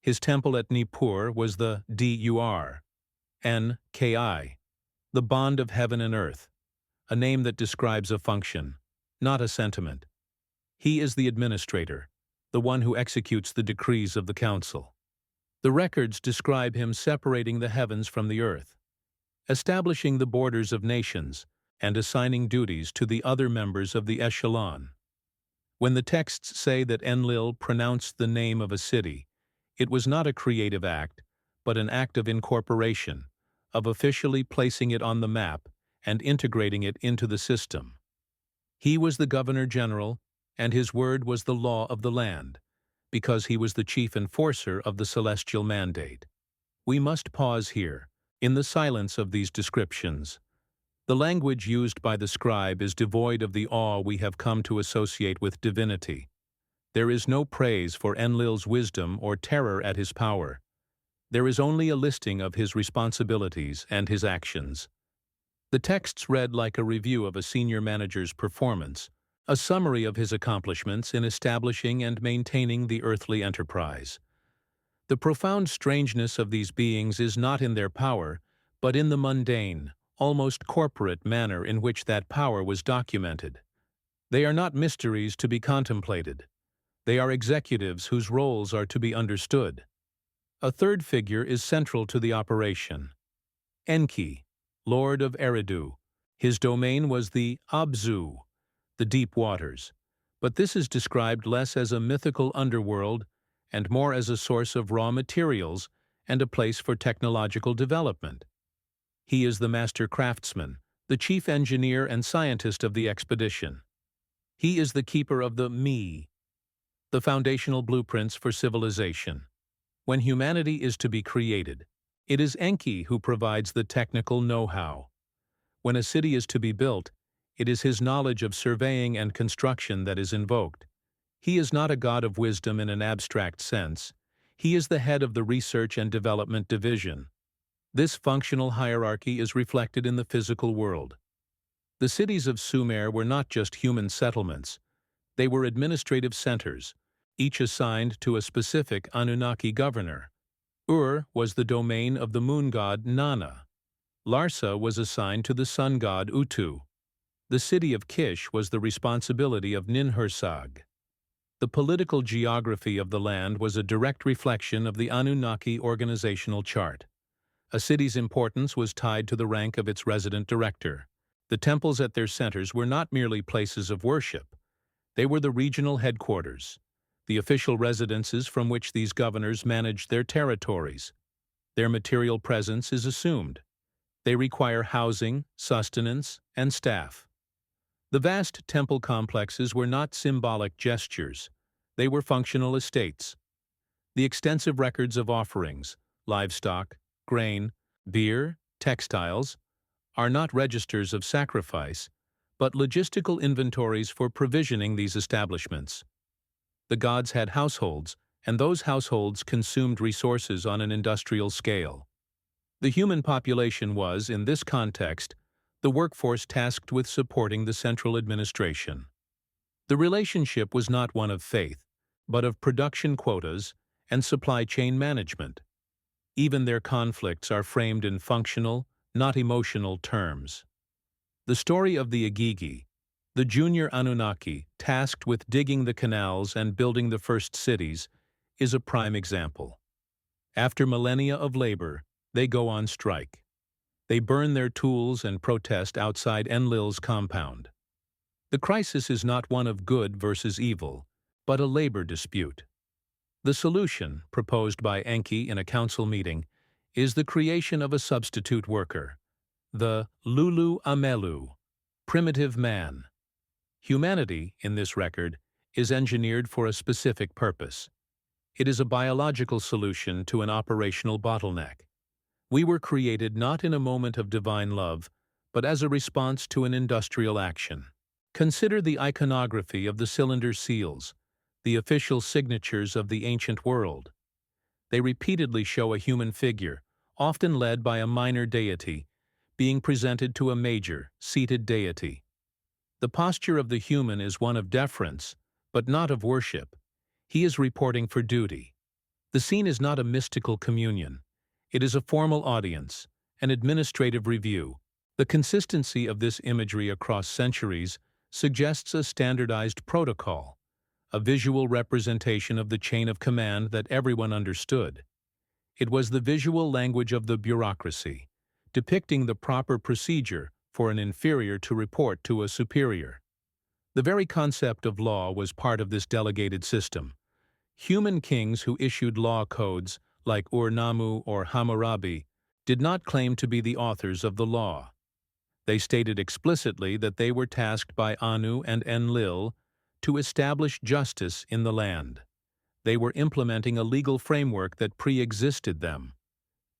His temple at Nippur was the Dur, Nki, the bond of heaven and earth, a name that describes a function, not a sentiment. He is the administrator, the one who executes the decrees of the council. The records describe him separating the heavens from the earth, establishing the borders of nations, and assigning duties to the other members of the echelon. When the texts say that Enlil pronounced the name of a city, it was not a creative act, but an act of incorporation, of officially placing it on the map and integrating it into the system. He was the governor-general, and his word was the law of the land, because he was the chief enforcer of the celestial mandate. We must pause here, in the silence of these descriptions. The language used by the scribe is devoid of the awe we have come to associate with divinity. There is no praise for Enlil's wisdom or terror at his power. There is only a listing of his responsibilities and his actions. The texts read like a review of a senior manager's performance, a summary of his accomplishments in establishing and maintaining the earthly enterprise. The profound strangeness of these beings is not in their power, but in the mundane, almost corporate manner in which that power was documented. They are not mysteries to be contemplated. They are executives whose roles are to be understood. A third figure is central to the operation. Enki, Lord of Eridu. His domain was the Abzu, the deep waters, but this is described less as a mythical underworld and more as a source of raw materials and a place for technological development. He is the master craftsman, the chief engineer and scientist of the expedition. He is the keeper of the Me, the foundational blueprints for civilization. When humanity is to be created, it is Enki who provides the technical know-how. When a city is to be built, it is his knowledge of surveying and construction that is invoked. He is not a god of wisdom in an abstract sense. He is the head of the Research and Development Division. This functional hierarchy is reflected in the physical world. The cities of Sumer were not just human settlements. They were administrative centers, each assigned to a specific Anunnaki governor. Ur was the domain of the moon god Nana. Larsa was assigned to the sun god Utu. The city of Kish was the responsibility of Ninhursag. The political geography of the land was a direct reflection of the Anunnaki organizational chart. A city's importance was tied to the rank of its resident director. The temples at their centers were not merely places of worship. They were the regional headquarters, the official residences from which these governors managed their territories. Their material presence is assumed. They require housing, sustenance, and staff. The vast temple complexes were not symbolic gestures. They were functional estates. The extensive records of offerings, livestock, grain, beer, textiles, are not registers of sacrifice, but logistical inventories for provisioning these establishments. The gods had households, and those households consumed resources on an industrial scale. The human population was, in this context, the workforce tasked with supporting the central administration. The relationship was not one of faith, but of production quotas and supply chain management. Even their conflicts are framed in functional, not emotional terms. The story of the Igigi, the junior Anunnaki tasked with digging the canals and building the first cities, is a prime example. After millennia of labor, they go on strike. They burn their tools and protest outside Enlil's compound. The crisis is not one of good versus evil, but a labor dispute. The solution, proposed by Enki in a council meeting, is the creation of a substitute worker, the Lulu Amelu, primitive man. Humanity, in this record, is engineered for a specific purpose. It is a biological solution to an operational bottleneck. We were created not in a moment of divine love, but as a response to an industrial action. Consider the iconography of the cylinder seals, the official signatures of the ancient world. They repeatedly show a human figure, often led by a minor deity, being presented to a major, seated deity. The posture of the human is one of deference, but not of worship. He is reporting for duty. The scene is not a mystical communion. It is a formal audience, an administrative review. The consistency of this imagery across centuries suggests a standardized protocol, a visual representation of the chain of command that everyone understood. It was the visual language of the bureaucracy, depicting the proper procedure for an inferior to report to a superior. The very concept of law was part of this delegated system. Human kings who issued law codes, like Ur-Nammu or Hammurabi, did not claim to be the authors of the law. They stated explicitly that they were tasked by Anu and Enlil to establish justice in the land. They were implementing a legal framework that pre-existed them.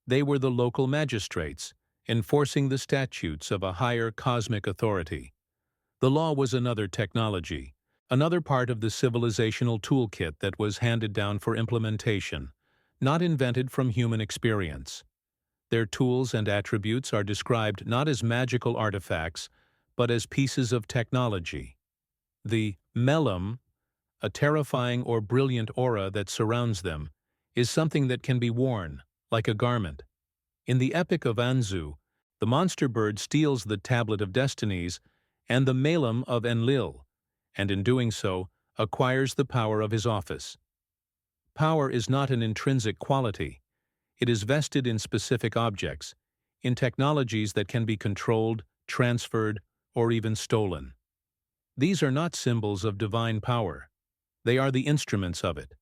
They were the local magistrates, enforcing the statutes of a higher cosmic authority. The law was another technology, another part of the civilizational toolkit that was handed down for implementation, not invented from human experience. Their tools and attributes are described not as magical artifacts, but as pieces of technology. The melem, a terrifying or brilliant aura that surrounds them, is something that can be worn, like a garment. In the Epic of Anzu, the monster bird steals the Tablet of Destinies and the melem of Enlil, and in doing so, acquires the power of his office. Power is not an intrinsic quality. It is vested in specific objects, in technologies that can be controlled, transferred, or even stolen. These are not symbols of divine power. They are the instruments of it.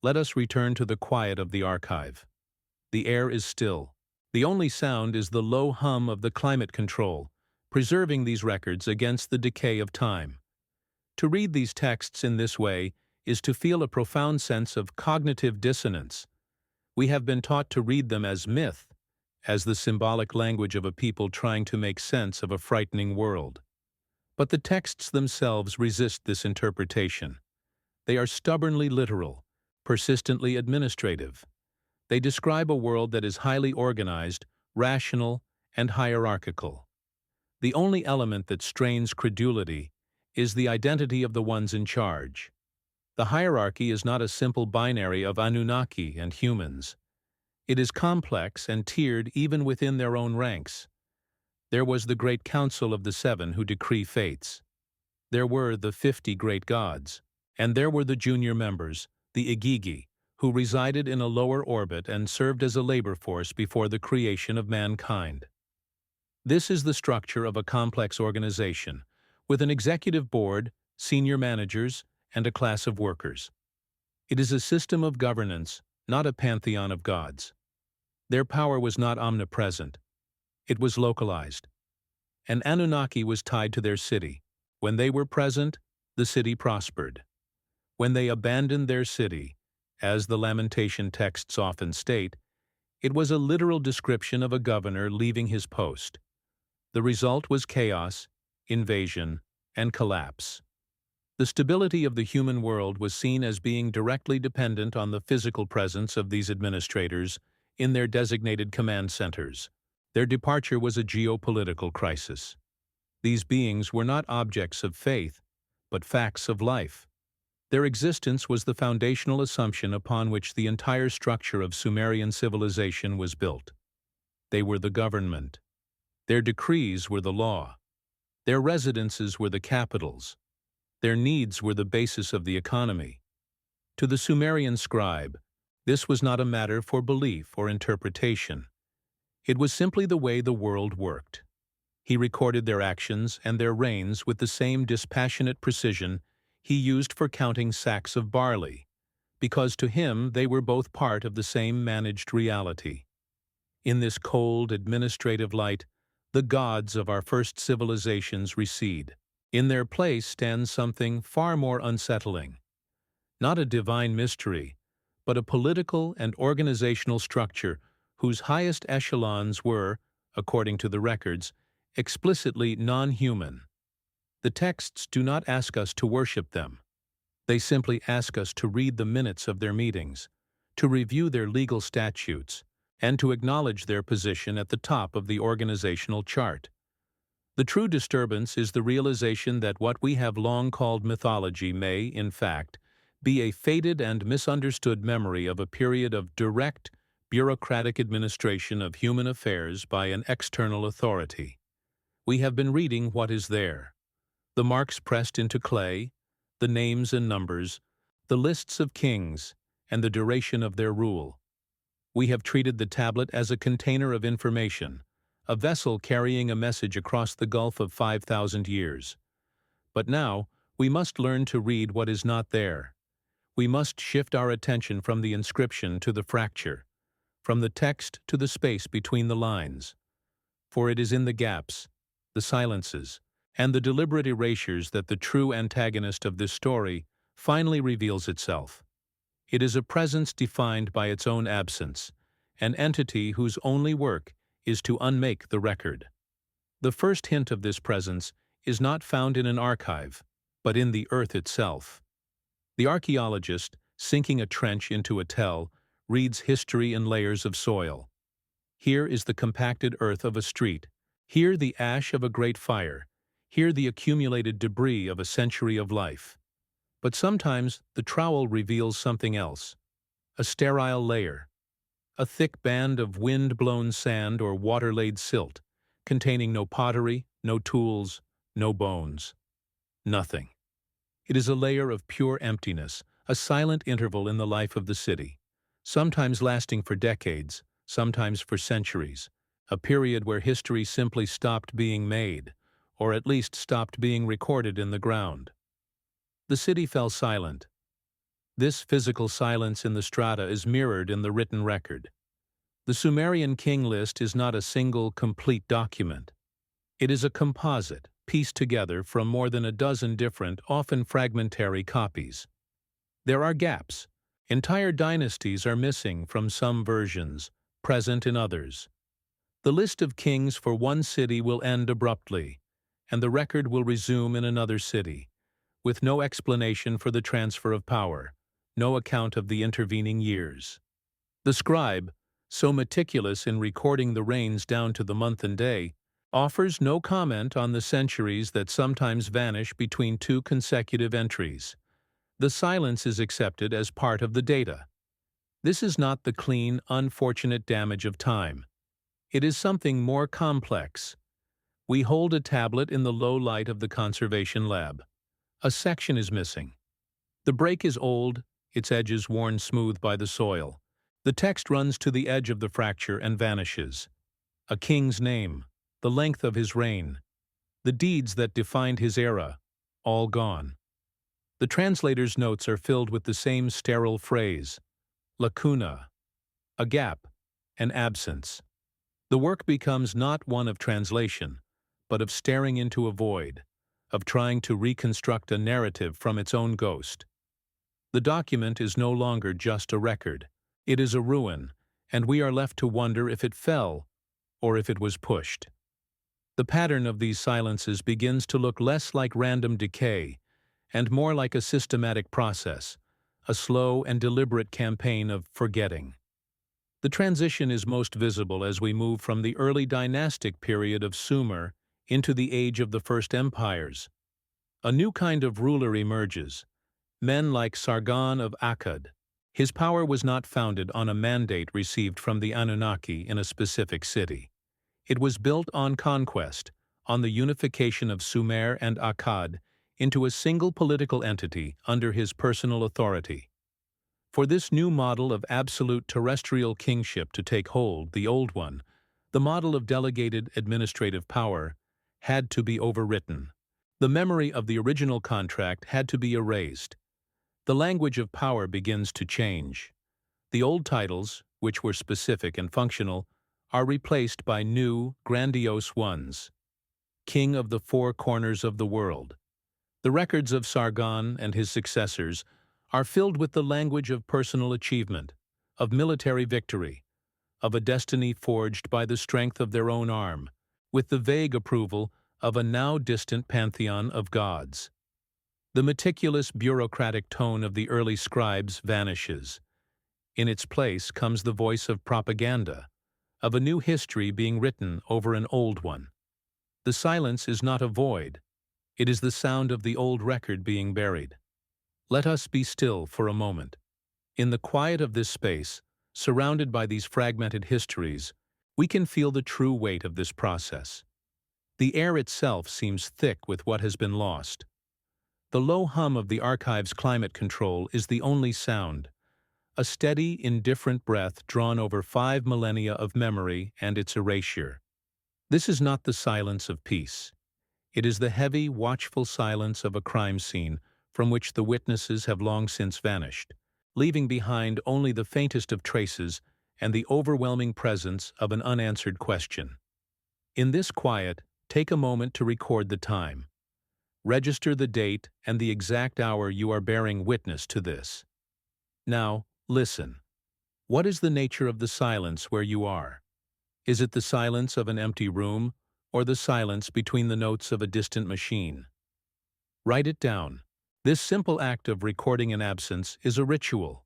Let us return to the quiet of the archive. The air is still. The only sound is the low hum of the climate control, preserving these records against the decay of time. To read these texts in this way is to feel a profound sense of cognitive dissonance. We have been taught to read them as myth, as the symbolic language of a people trying to make sense of a frightening world. But the texts themselves resist this interpretation. They are stubbornly literal, persistently administrative. They describe a world that is highly organized, rational, and hierarchical. The only element that strains credulity is the identity of the ones in charge. The hierarchy is not a simple binary of Anunnaki and humans. It is complex and tiered even within their own ranks. There was the great council of the seven who decree fates. There were the 50 great gods. And there were the junior members, the Igigi, who resided in a lower orbit and served as a labor force before the creation of mankind. This is the structure of a complex organization, with an executive board, senior managers, and a class of workers. It is a system of governance, not a pantheon of gods. Their power was not omnipresent. It was localized. An Anunnaki was tied to their city. When they were present, the city prospered. When they abandoned their city, as the lamentation texts often state, it was a literal description of a governor leaving his post. The result was chaos, invasion, and collapse. The stability of the human world was seen as being directly dependent on the physical presence of these administrators in their designated command centers. Their departure was a geopolitical crisis. These beings were not objects of faith, but facts of life. Their existence was the foundational assumption upon which the entire structure of Sumerian civilization was built. They were the government. Their decrees were the law. Their residences were the capitals. Their needs were the basis of the economy. To the Sumerian scribe, this was not a matter for belief or interpretation. It was simply the way the world worked. He recorded their actions and their reigns with the same dispassionate precision he used for counting sacks of barley, because to him they were both part of the same managed reality. In this cold, administrative light, the gods of our first civilizations recede. In their place stands something far more unsettling. Not a divine mystery, but a political and organizational structure whose highest echelons were, according to the records, explicitly non-human. The texts do not ask us to worship them. They simply ask us to read the minutes of their meetings, to review their legal statutes, and to acknowledge their position at the top of the organizational chart. The true disturbance is the realization that what we have long called mythology may, in fact, be a faded and misunderstood memory of a period of direct, bureaucratic administration of human affairs by an external authority. We have been reading what is there. The marks pressed into clay, the names and numbers, the lists of kings, and the duration of their rule. We have treated the tablet as a container of information, a vessel carrying a message across the gulf of 5,000 years. But now, we must learn to read what is not there. We must shift our attention from the inscription to the fracture, from the text to the space between the lines. For it is in the gaps, the silences, and the deliberate erasures that the true antagonist of this story finally reveals itself. It is a presence defined by its own absence, an entity whose only work is to unmake the record. The first hint of this presence is not found in an archive, but in the earth itself. The archaeologist, sinking a trench into a tell, reads history in layers of soil. Here is the compacted earth of a street, here the ash of a great fire, here the accumulated debris of a century of life. But sometimes the trowel reveals something else, a sterile layer, a thick band of wind-blown sand or water-laid silt, containing no pottery, no tools, no bones. Nothing. It is a layer of pure emptiness, a silent interval in the life of the city, sometimes lasting for decades, sometimes for centuries, a period where history simply stopped being made, or at least stopped being recorded in the ground. The city fell silent. This physical silence in the strata is mirrored in the written record. The Sumerian king list is not a single, complete document. It is a composite, pieced together from more than a dozen different, often fragmentary copies. There are gaps. Entire dynasties are missing from some versions, present in others. The list of kings for one city will end abruptly, and the record will resume in another city, with no explanation for the transfer of power, no account of the intervening years. The scribe, so meticulous in recording the reigns down to the month and day, offers no comment on the centuries that sometimes vanish between two consecutive entries. The silence is accepted as part of the data. This is not the clean, unfortunate damage of time. It is something more complex. We hold a tablet in the low light of the conservation lab. A section is missing. The break is old, its edges worn smooth by the soil. The text runs to the edge of the fracture and vanishes. A king's name, the length of his reign, the deeds that defined his era, all gone. The translator's notes are filled with the same sterile phrase, lacuna, a gap, an absence. The work becomes not one of translation, but of staring into a void, of trying to reconstruct a narrative from its own ghost. The document is no longer just a record. It is a ruin, and we are left to wonder if it fell or if it was pushed. The pattern of these silences begins to look less like random decay and more like a systematic process, a slow and deliberate campaign of forgetting. The transition is most visible as we move from the early dynastic period of Sumer into the age of the first empires. A new kind of ruler emerges, men like Sargon of Akkad. His power was not founded on a mandate received from the Anunnaki in a specific city. It was built on conquest, on the unification of Sumer and Akkad into a single political entity under his personal authority. For this new model of absolute terrestrial kingship to take hold, the old one, the model of delegated administrative power, had to be overwritten. The memory of the original contract had to be erased. The language of power begins to change. The old titles, which were specific and functional, are replaced by new, grandiose ones. King of the four corners of the world. The records of Sargon and his successors are filled with the language of personal achievement, of military victory, of a destiny forged by the strength of their own arm, with the vague approval of a now distant pantheon of gods. The meticulous bureaucratic tone of the early scribes vanishes. In its place comes the voice of propaganda, of a new history being written over an old one. The silence is not a void. It is the sound of the old record being buried. Let us be still for a moment. In the quiet of this space, surrounded by these fragmented histories, we can feel the true weight of this process. The air itself seems thick with what has been lost. The low hum of the archive's climate control is the only sound, a steady, indifferent breath drawn over 5 millennia of memory and its erasure. This is not the silence of peace. It is the heavy, watchful silence of a crime scene from which the witnesses have long since vanished, leaving behind only the faintest of traces and the overwhelming presence of an unanswered question. In this quiet, take a moment to record the time. Register the date and the exact hour you are bearing witness to this. Now, listen. What is the nature of the silence where you are? Is it the silence of an empty room, or the silence between the notes of a distant machine? Write it down. This simple act of recording an absence is a ritual.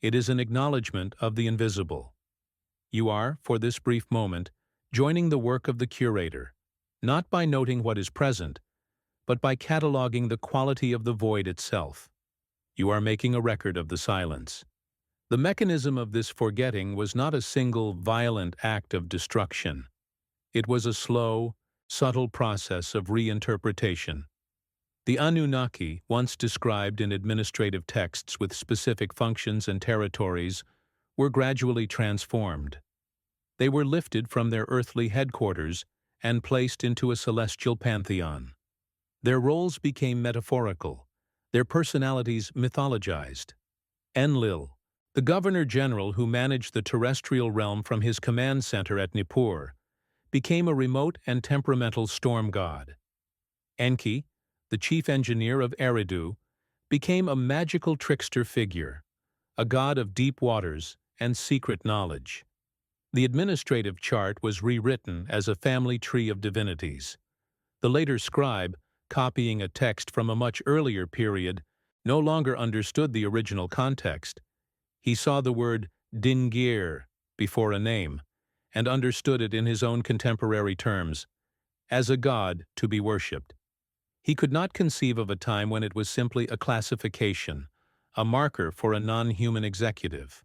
It is an acknowledgement of the invisible. You are, for this brief moment, joining the work of the curator, not by noting what is present, but by cataloging the quality of the void itself. You are making a record of the silence. The mechanism of this forgetting was not a single violent act of destruction. It was a slow, subtle process of reinterpretation. The Anunnaki, once described in administrative texts with specific functions and territories, were gradually transformed. They were lifted from their earthly headquarters and placed into a celestial pantheon. Their roles became metaphorical, their personalities mythologized. Enlil, the governor-general who managed the terrestrial realm from his command center at Nippur, became a remote and temperamental storm god. Enki, the chief engineer of Eridu, became a magical trickster figure, a god of deep waters and secret knowledge. The administrative chart was rewritten as a family tree of divinities. The later scribe, copying a text from a much earlier period, no longer understood the original context. He saw the word Dingir before a name, and understood it in his own contemporary terms, as a god to be worshipped. He could not conceive of a time when it was simply a classification, a marker for a non-human executive.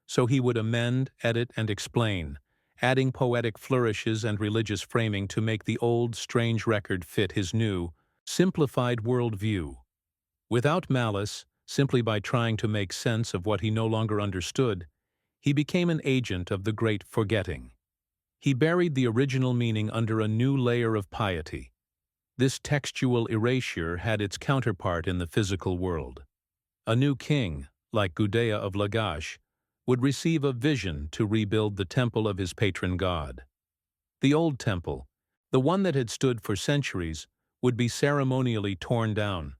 So he would amend, edit, and explain, adding poetic flourishes and religious framing to make the old, strange record fit his new, simplified worldview. Without malice, simply by trying to make sense of what he no longer understood, he became an agent of the great forgetting. He buried the original meaning under a new layer of piety. This textual erasure had its counterpart in the physical world. A new king, like Gudea of Lagash, would receive a vision to rebuild the temple of his patron god. The old temple, the one that had stood for centuries, would be ceremonially torn down.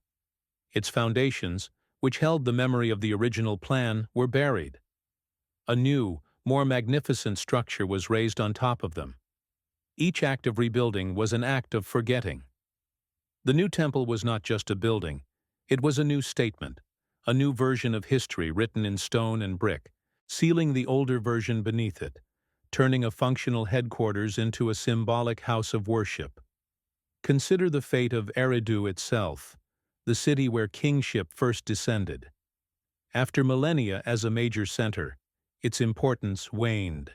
Its foundations, which held the memory of the original plan, were buried. A new, more magnificent structure was raised on top of them. Each act of rebuilding was an act of forgetting. The new temple was not just a building, it was a new statement, a new version of history written in stone and brick, sealing the older version beneath it, turning a functional headquarters into a symbolic house of worship. Consider the fate of Eridu itself, the city where kingship first descended. After millennia as a major center, its importance waned.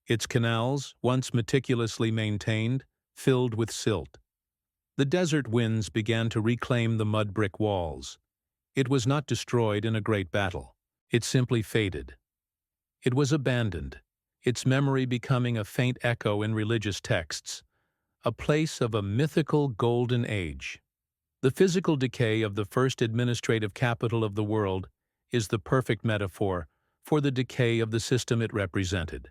Its canals, once meticulously maintained, filled with silt. The desert winds began to reclaim the mud brick walls. It was not destroyed in a great battle. It simply faded. It was abandoned, its memory becoming a faint echo in religious texts, a place of a mythical golden age. The physical decay of the first administrative capital of the world is the perfect metaphor for the decay of the system it represented.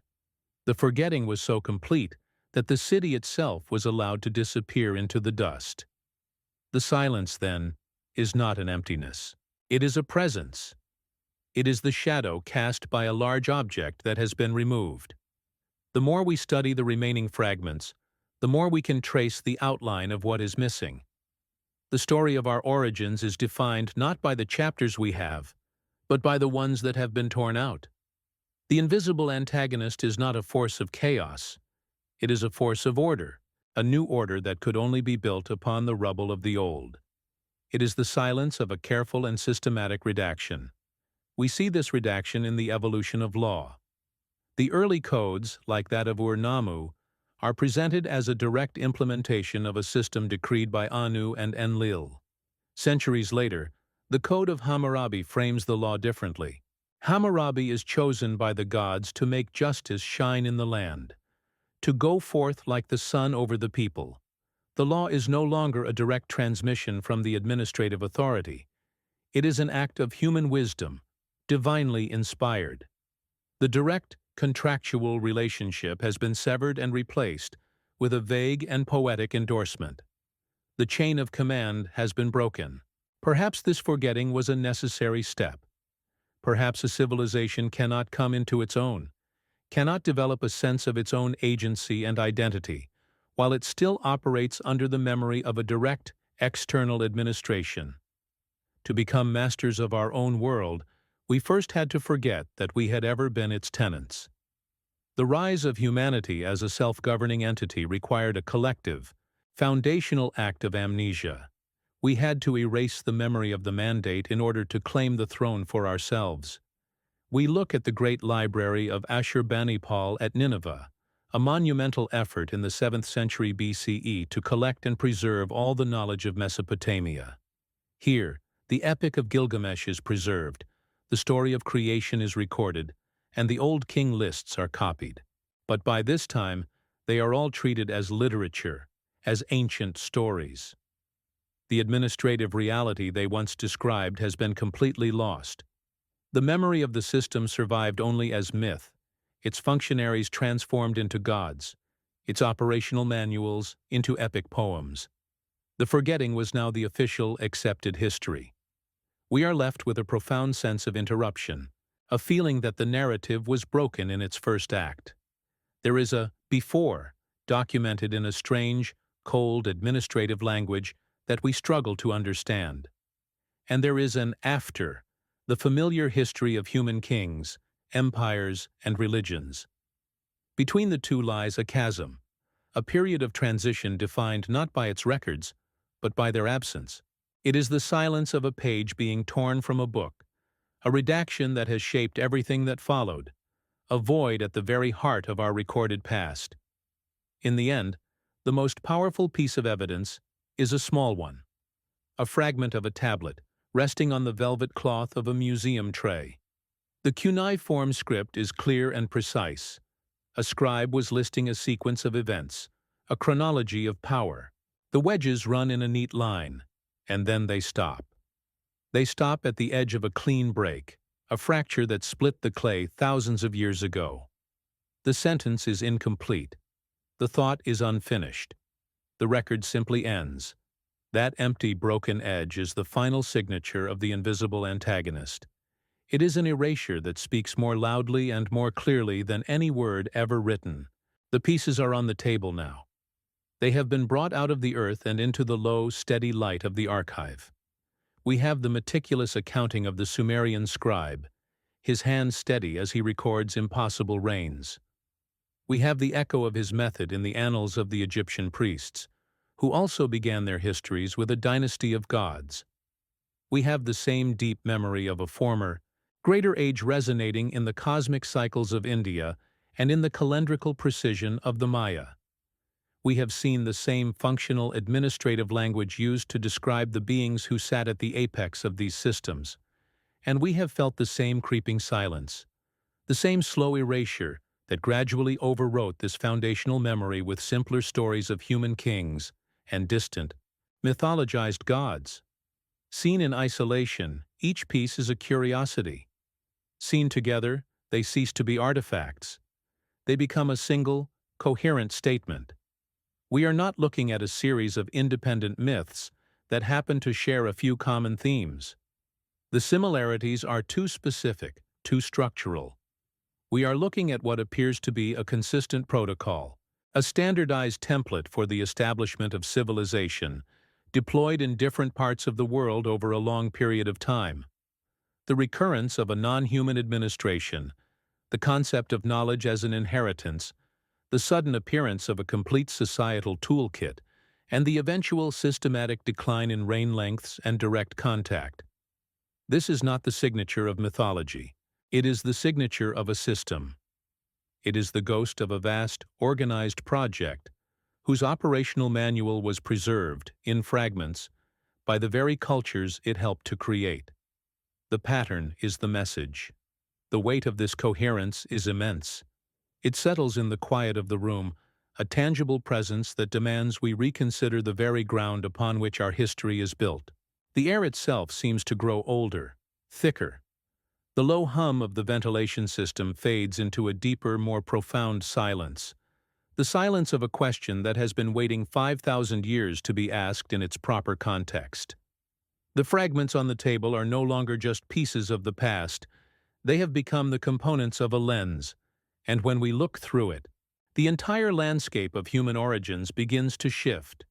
The forgetting was so complete that the city itself was allowed to disappear into the dust. The silence, then, is not an emptiness. It is a presence. It is the shadow cast by a large object that has been removed. The more we study the remaining fragments, the more we can trace the outline of what is missing. The story of our origins is defined not by the chapters we have, but by the ones that have been torn out. The invisible antagonist is not a force of chaos. It is a force of order, a new order that could only be built upon the rubble of the old. It is the silence of a careful and systematic redaction. We see this redaction in the evolution of law. The early codes, like that of Ur-Nammu, are presented as a direct implementation of a system decreed by Anu and Enlil. Centuries later, the Code of Hammurabi frames the law differently. Hammurabi is chosen by the gods to make justice shine in the land, to go forth like the sun over the people. The law is no longer a direct transmission from the administrative authority. It is an act of human wisdom, divinely inspired. The direct, contractual relationship has been severed and replaced with a vague and poetic endorsement. The chain of command has been broken. Perhaps this forgetting was a necessary step. Perhaps a civilization cannot come into its own, cannot develop a sense of its own agency and identity, while it still operates under the memory of a direct, external administration. To become masters of our own world, we first had to forget that we had ever been its tenants. The rise of humanity as a self-governing entity required a collective, foundational act of amnesia. We had to erase the memory of the mandate in order to claim the throne for ourselves. We look at the great library of Ashurbanipal at Nineveh, a monumental effort in the 7th century BCE to collect and preserve all the knowledge of Mesopotamia. Here, the Epic of Gilgamesh is preserved, the story of creation is recorded, and the old king lists are copied. But by this time, they are all treated as literature, as ancient stories. The administrative reality they once described has been completely lost. The memory of the system survived only as myth, its functionaries transformed into gods, its operational manuals into epic poems. The forgetting was now the official, accepted history. We are left with a profound sense of interruption, a feeling that the narrative was broken in its first act. There is a before, documented in a strange, cold, administrative language that we struggle to understand. And there is an after, the familiar history of human kings, empires, and religions. Between the two lies a chasm, a period of transition defined not by its records, but by their absence. It is the silence of a page being torn from a book, a redaction that has shaped everything that followed, a void at the very heart of our recorded past. In the end, the most powerful piece of evidence is a small one, a fragment of a tablet resting on the velvet cloth of a museum tray. The cuneiform script is clear and precise. A scribe was listing a sequence of events, a chronology of power. The wedges run in a neat line, and then they stop. They stop at the edge of a clean break, a fracture that split the clay thousands of years ago. The sentence is incomplete. The thought is unfinished. The record simply ends. That empty, broken edge is the final signature of the invisible antagonist. It is an erasure that speaks more loudly and more clearly than any word ever written. The pieces are on the table now. They have been brought out of the earth and into the low, steady light of the archive. We have the meticulous accounting of the Sumerian scribe, his hand steady as he records impossible reigns. We have the echo of his method in the annals of the Egyptian priests, who also began their histories with a dynasty of gods. We have the same deep memory of a former, greater age resonating in the cosmic cycles of India and in the calendrical precision of the Maya. We have seen the same functional administrative language used to describe the beings who sat at the apex of these systems, and we have felt the same creeping silence, the same slow erasure that gradually overwrote this foundational memory with simpler stories of human kings and distant, mythologized gods. Seen in isolation, each piece is a curiosity. Seen together, they cease to be artifacts. They become a single, coherent statement. We are not looking at a series of independent myths that happen to share a few common themes. The similarities are too specific, too structural. We are looking at what appears to be a consistent protocol, a standardized template for the establishment of civilization, deployed in different parts of the world over a long period of time. The recurrence of a non-human administration, the concept of knowledge as an inheritance, the sudden appearance of a complete societal toolkit, and the eventual systematic decline in reign lengths and direct contact. This is not the signature of mythology. It is the signature of a system. It is the ghost of a vast, organized project whose operational manual was preserved, in fragments, by the very cultures it helped to create. The pattern is the message. The weight of this coherence is immense. It settles in the quiet of the room, a tangible presence that demands we reconsider the very ground upon which our history is built. The air itself seems to grow older, thicker. The low hum of the ventilation system fades into a deeper, more profound silence. The silence of a question that has been waiting 5,000 years to be asked in its proper context. The fragments on the table are no longer just pieces of the past, they have become the components of a lens, and when we look through it, the entire landscape of human origins begins to shift,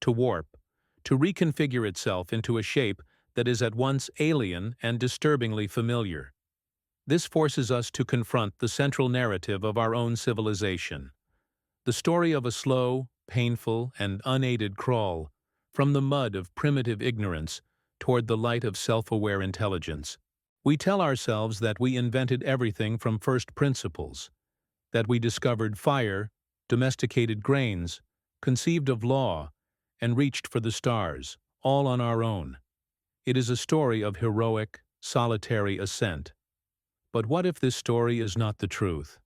to warp, to reconfigure itself into a shape that is at once alien and disturbingly familiar. This forces us to confront the central narrative of our own civilization. The story of a slow, painful, and unaided crawl from the mud of primitive ignorance toward the light of self-aware intelligence. We tell ourselves that we invented everything from first principles, that we discovered fire, domesticated grains, conceived of law, and reached for the stars, all on our own. It is a story of heroic, solitary ascent. But what if this story is not the truth?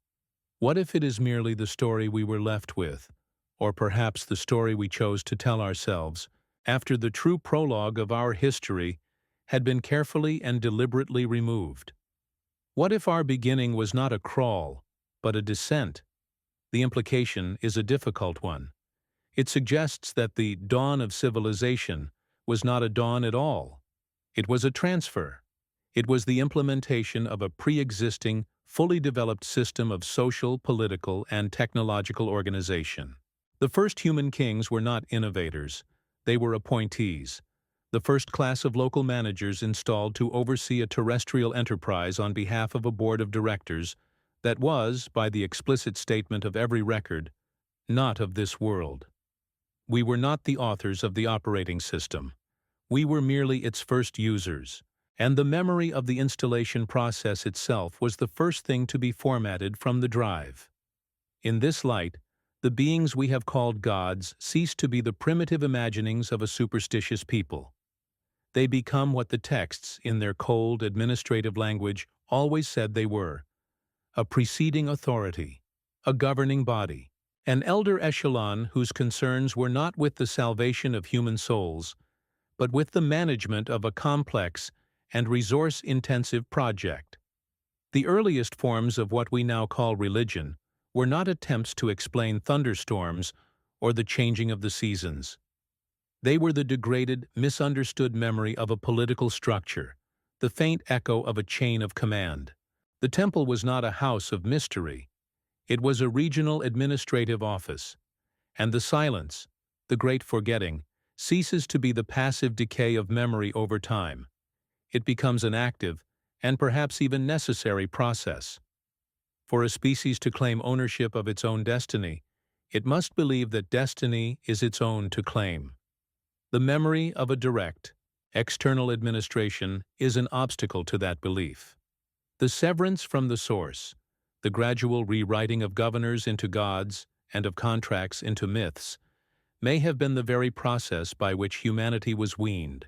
What if it is merely the story we were left with, or perhaps the story we chose to tell ourselves, after the true prologue of our history had been carefully and deliberately removed? What if our beginning was not a crawl, but a descent? The implication is a difficult one. It suggests that the dawn of civilization was not a dawn at all. It was a transfer. It was the implementation of a pre-existing, fully developed system of social, political, and technological organization. The first human kings were not innovators. They were appointees, the first class of local managers installed to oversee a terrestrial enterprise on behalf of a board of directors that was, by the explicit statement of every record, not of this world. We were not the authors of the operating system. We were merely its first users, and the memory of the installation process itself was the first thing to be formatted from the drive. In this light, the beings we have called gods cease to be the primitive imaginings of a superstitious people. They become what the texts, in their cold, administrative language, always said they were: a preceding authority, a governing body, an elder echelon whose concerns were not with the salvation of human souls, but with the management of a complex and resource-intensive project. The earliest forms of what we now call religion were not attempts to explain thunderstorms or the changing of the seasons. They were the degraded, misunderstood memory of a political structure, the faint echo of a chain of command. The temple was not a house of mystery. It was a regional administrative office. And the silence, the great forgetting, ceases to be the passive decay of memory over time. It becomes an active, and perhaps even necessary process. For a species to claim ownership of its own destiny, it must believe that destiny is its own to claim. The memory of a direct, external administration is an obstacle to that belief. The severance from the source, the gradual rewriting of governors into gods and of contracts into myths, may have been the very process by which humanity was weaned,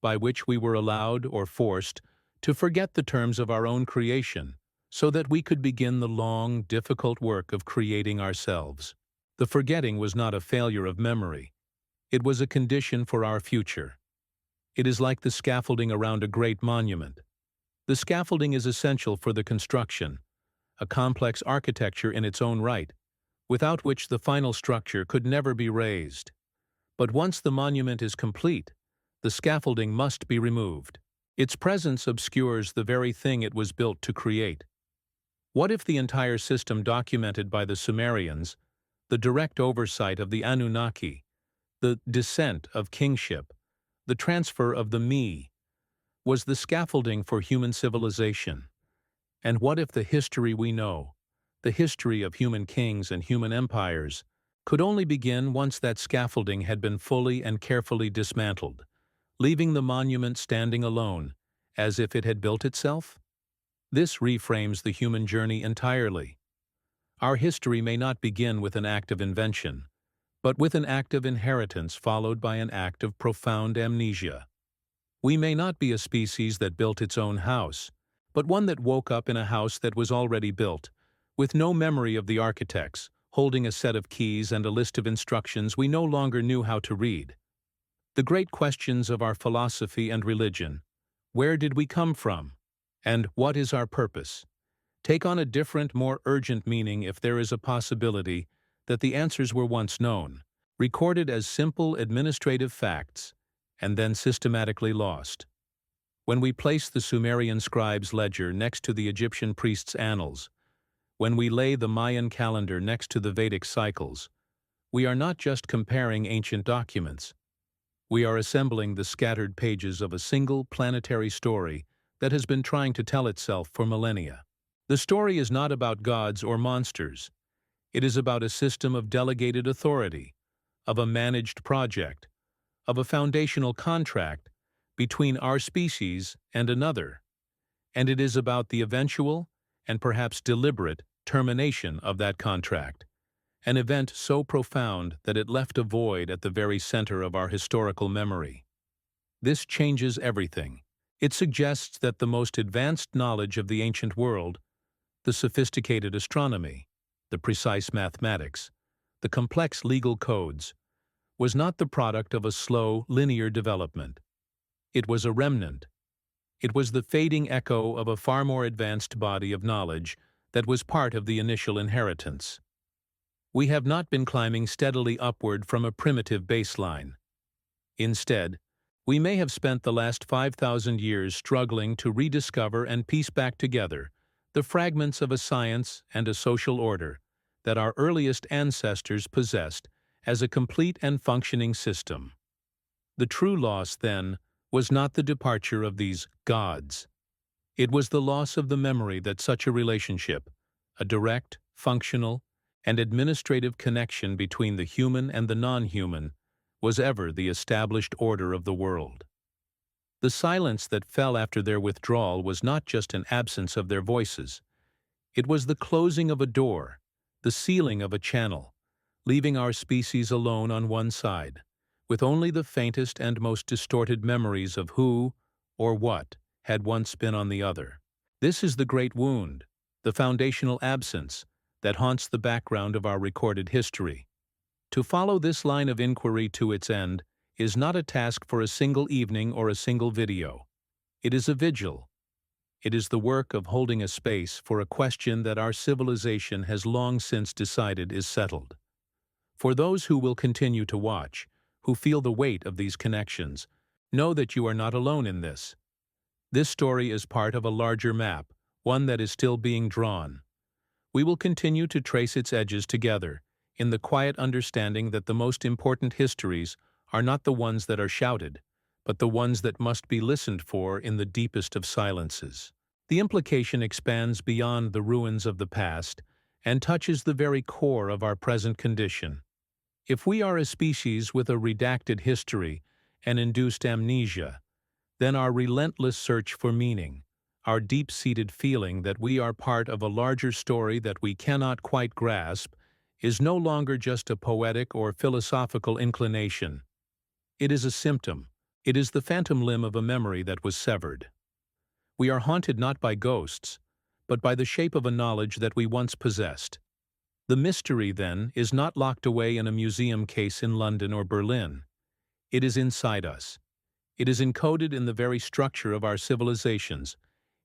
by which we were allowed or forced to forget the terms of our own creation, so that we could begin the long, difficult work of creating ourselves. The forgetting was not a failure of memory. It was a condition for our future. It is like the scaffolding around a great monument. The scaffolding is essential for the construction, a complex architecture in its own right, without which the final structure could never be raised. But once the monument is complete, the scaffolding must be removed. Its presence obscures the very thing it was built to create. What if the entire system documented by the Sumerians, the direct oversight of the Anunnaki, the descent of kingship, the transfer of the me, was the scaffolding for human civilization? And what if the history we know, the history of human kings and human empires, could only begin once that scaffolding had been fully and carefully dismantled, leaving the monument standing alone, as if it had built itself? This reframes the human journey entirely. Our history may not begin with an act of invention, but with an act of inheritance followed by an act of profound amnesia. We may not be a species that built its own house, but one that woke up in a house that was already built, with no memory of the architects, holding a set of keys and a list of instructions we no longer knew how to read. The great questions of our philosophy and religion: where did we come from? And what is our purpose? Take on a different, more urgent meaning if there is a possibility that the answers were once known, recorded as simple administrative facts, and then systematically lost. When we place the Sumerian scribe's ledger next to the Egyptian priest's annals, when we lay the Mayan calendar next to the Vedic cycles, we are not just comparing ancient documents. We are assembling the scattered pages of a single planetary story that has been trying to tell itself for millennia. The story is not about gods or monsters. It is about a system of delegated authority, of a managed project, of a foundational contract between our species and another. And it is about the eventual, and perhaps deliberate, termination of that contract, an event so profound that it left a void at the very center of our historical memory. This changes everything. It suggests that the most advanced knowledge of the ancient world, the sophisticated astronomy, the precise mathematics, the complex legal codes, was not the product of a slow, linear development. It was a remnant. It was the fading echo of a far more advanced body of knowledge that was part of the initial inheritance. We have not been climbing steadily upward from a primitive baseline. Instead, we may have spent the last 5,000 years struggling to rediscover and piece back together the fragments of a science and a social order that our earliest ancestors possessed as a complete and functioning system. The true loss, then, was not the departure of these gods. It was the loss of the memory that such a relationship, a direct, functional, and administrative connection between the human and the non-human, was ever the established order of the world. The silence that fell after their withdrawal was not just an absence of their voices. It was the closing of a door, the sealing of a channel, leaving our species alone on one side, with only the faintest and most distorted memories of who, or what, had once been on the other. This is the great wound, the foundational absence, that haunts the background of our recorded history. To follow this line of inquiry to its end is not a task for a single evening or a single video. It is a vigil. It is the work of holding a space for a question that our civilization has long since decided is settled. For those who will continue to watch, who feel the weight of these connections, know that you are not alone in this. This story is part of a larger map, one that is still being drawn. We will continue to trace its edges together, in the quiet understanding that the most important histories are not the ones that are shouted, but the ones that must be listened for in the deepest of silences. The implication expands beyond the ruins of the past and touches the very core of our present condition. If we are a species with a redacted history and induced amnesia, then our relentless search for meaning, our deep-seated feeling that we are part of a larger story that we cannot quite grasp, is no longer just a poetic or philosophical inclination. It is a symptom. It is the phantom limb of a memory that was severed. We are haunted not by ghosts, but by the shape of a knowledge that we once possessed. The mystery, then, is not locked away in a museum case in London or Berlin. It is inside us. It is encoded in the very structure of our civilizations,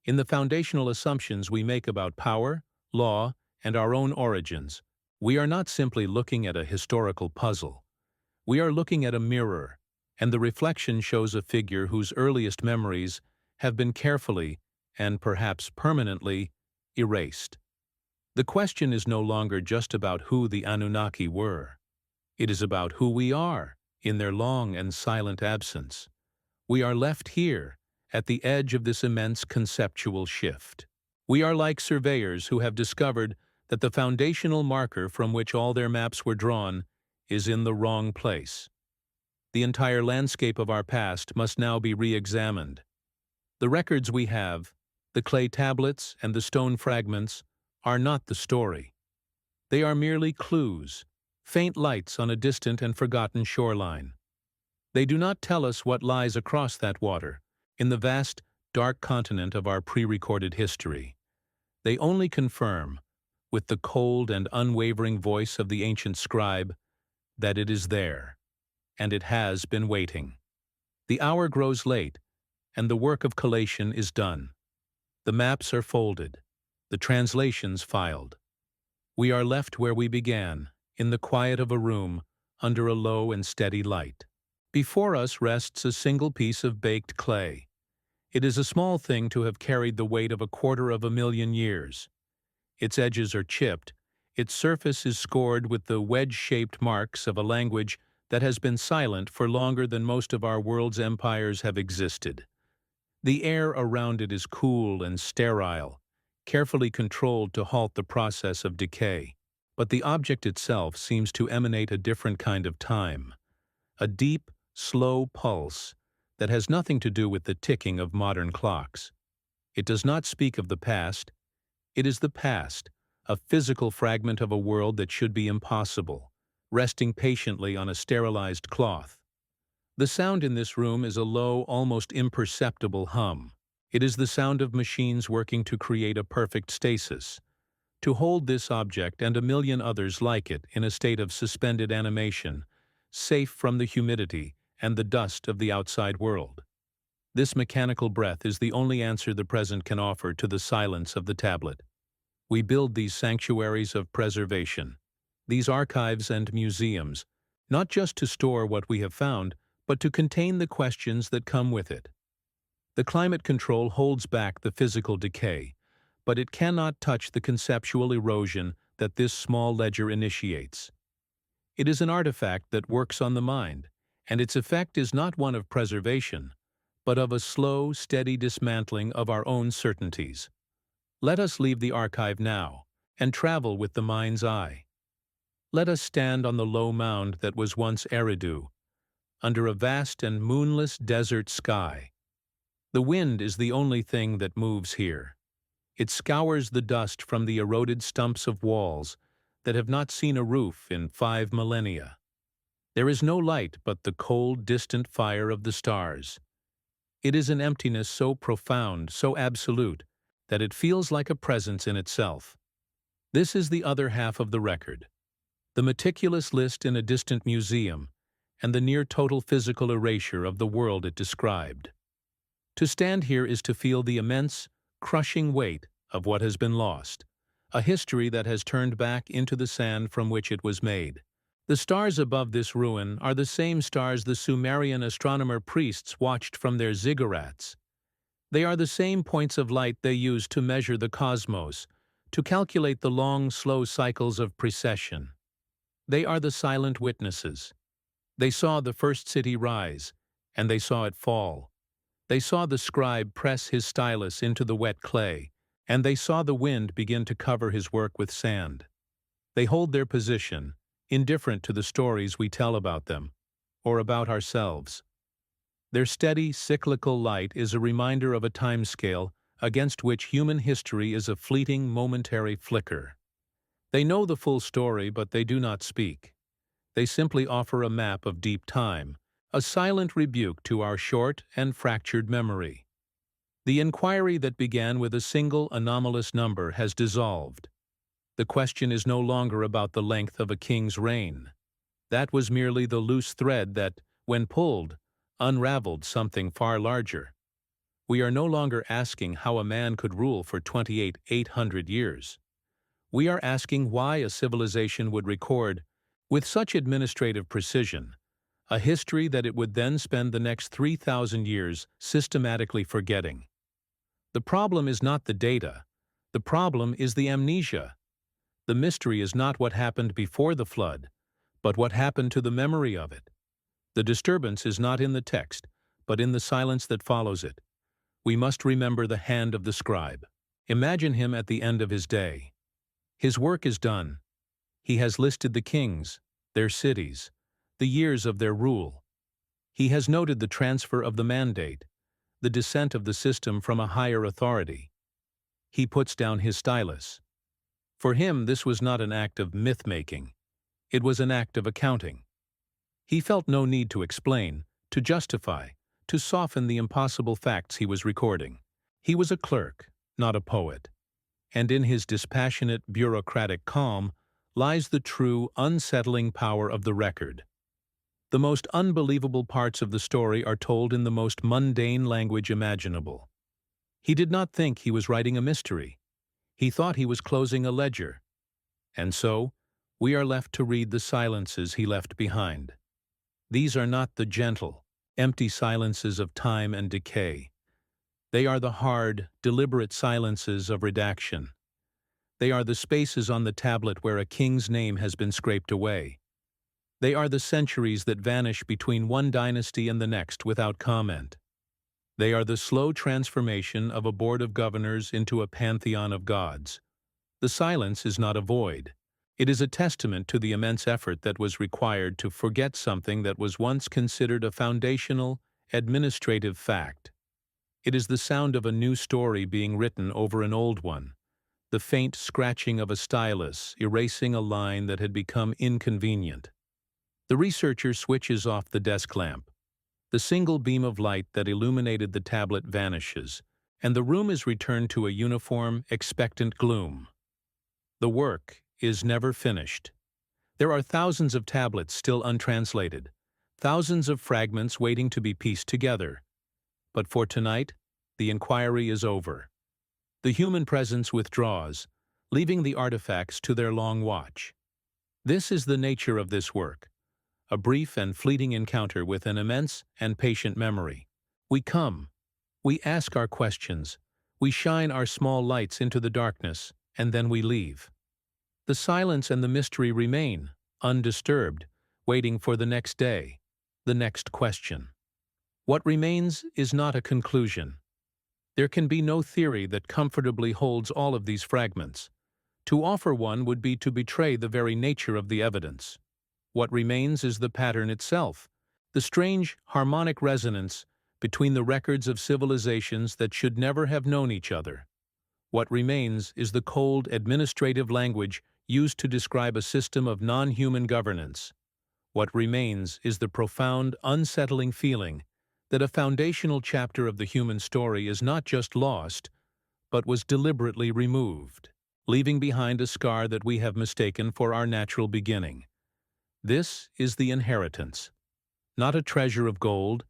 in the foundational assumptions we make about power, law, and our own origins. We are not simply looking at a historical puzzle. We are looking at a mirror, and the reflection shows a figure whose earliest memories have been carefully, and perhaps permanently, erased. The question is no longer just about who the Anunnaki were. It is about who we are, in their long and silent absence. We are left here, at the edge of this immense conceptual shift. We are like surveyors who have discovered that the foundational marker from which all their maps were drawn is in the wrong place. The entire landscape of our past must now be re-examined. The records we have, the clay tablets and the stone fragments, are not the story. They are merely clues, faint lights on a distant and forgotten shoreline. They do not tell us what lies across that water, in the vast, dark continent of our pre-recorded history. They only confirm, with the cold and unwavering voice of the ancient scribe, that it is there, and it has been waiting. The hour grows late, and the work of collation is done. The maps are folded, the translations filed. We are left where we began, in the quiet of a room, under a low and steady light. Before us rests a single piece of baked clay. It is a small thing to have carried the weight of 250,000 years. Its edges are chipped, its surface is scored with the wedge-shaped marks of a language that has been silent for longer than most of our world's empires have existed. The air around it is cool and sterile, carefully controlled to halt the process of decay. But the object itself seems to emanate a different kind of time, a deep, slow pulse that has nothing to do with the ticking of modern clocks. It does not speak of the past. It is the past, a physical fragment of a world that should be impossible, resting patiently on a sterilized cloth. The sound in this room is a low, almost imperceptible hum. It is the sound of machines working to create a perfect stasis, to hold this object and a million others like it in a state of suspended animation, safe from the humidity and the dust of the outside world. This mechanical breath is the only answer the present can offer to the silence of the tablet. We build these sanctuaries of preservation, these archives and museums, not just to store what we have found, but to contain the questions that come with it. The climate control holds back the physical decay, but it cannot touch the conceptual erosion that this small ledger initiates. It is an artifact that works on the mind, and its effect is not one of preservation, but of a slow, steady dismantling of our own certainties. Let us leave the archive now, and travel with the mind's eye. Let us stand on the low mound that was once Eridu, under a vast and moonless desert sky. The wind is the only thing that moves here. It scours the dust from the eroded stumps of walls that have not seen a roof in 5 millennia. There is no light but the cold, distant fire of the stars. It is an emptiness so profound, so absolute, that it feels like a presence in itself. This is the other half of the record, the meticulous list in a distant museum, and the near-total physical erasure of the world it described. To stand here is to feel the immense, crushing weight of what has been lost, a history that has turned back into the sand from which it was made. The stars above this ruin are the same stars the Sumerian astronomer priests watched from their ziggurats. They are the same points of light they used to measure the cosmos, to calculate the long, slow cycles of precession. They are the silent witnesses. They saw the first city rise, and they saw it fall. They saw the scribe press his stylus into the wet clay, and they saw the wind begin to cover his work with sand. They hold their position, indifferent to the stories we tell about them, or about ourselves. Their steady, cyclical light is a reminder of a timescale against which human history is a fleeting, momentary flicker. They know the full story, but they do not speak. They simply offer a map of deep time, a silent rebuke to our short and fractured memory. The inquiry that began with a single anomalous number has dissolved. The question is no longer about the length of a king's reign. That was merely the loose thread that, when pulled, unraveled something far larger. We are no longer asking how a man could rule for 800 years. We are asking why a civilization would record, with such administrative precision, a history that it would then spend the next 3,000 years systematically forgetting. The problem is not the data. The problem is the amnesia. The mystery is not what happened before the flood, but what happened to the memory of it. The disturbance is not in the text, but in the silence that follows it. We must remember the hand of the scribe. Imagine him at the end of his day. His work is done. He has listed the kings, their cities, the years of their rule. He has noted the transfer of the mandate, the descent of the system from a higher authority. He puts down his stylus. For him, this was not an act of myth-making. It was an act of accounting. He felt no need to explain, to justify, to soften the impossible facts he was recording. He was a clerk, not a poet. And in his dispassionate, bureaucratic calm lies the true, unsettling power of the record. The most unbelievable parts of the story are told in the most mundane language imaginable. He did not think he was writing a mystery. He thought he was closing a ledger. And so, We are left to read the silences he left behind. These are not the gentle, empty silences of time and decay. They are the hard, deliberate silences of redaction. They are the spaces on the tablet where a king's name has been scraped away. They are the centuries that vanish between one dynasty and the next without comment. They are the slow transformation of a board of governors into a pantheon of gods. The silence is not a void. It is a testament to the immense effort that was required to forget something that was once considered a foundational, administrative fact. It is the sound of a new story being written over an old one, the faint scratching of a stylus erasing a line that had become inconvenient. The researcher switches off the desk lamp. The single beam of light that illuminated the tablet vanishes, and the room is returned to a uniform, expectant gloom. The work is never finished. There are thousands of tablets still untranslated, thousands of fragments waiting to be pieced together. But for tonight, the inquiry is over. The human presence withdraws, leaving the artifacts to their long watch. This is the nature of this work, a brief and fleeting encounter with an immense and patient memory. We come, we ask our questions, we shine our small lights into the darkness, and then we leave. The silence and the mystery remain, undisturbed, waiting for the next day, the next question. What remains is not a conclusion. There can be no theory that comfortably holds all of these fragments. To offer one would be to betray the very nature of the evidence. What remains is the pattern itself, the strange harmonic resonance between the records of civilizations that should never have known each other. What remains is the cold administrative language used to describe a system of non-human governance. What remains is the profound, unsettling feeling that a foundational chapter of the human story is not just lost, but was deliberately removed, leaving behind a scar that we have mistaken for our natural beginning. This is the inheritance. Not a treasure of gold,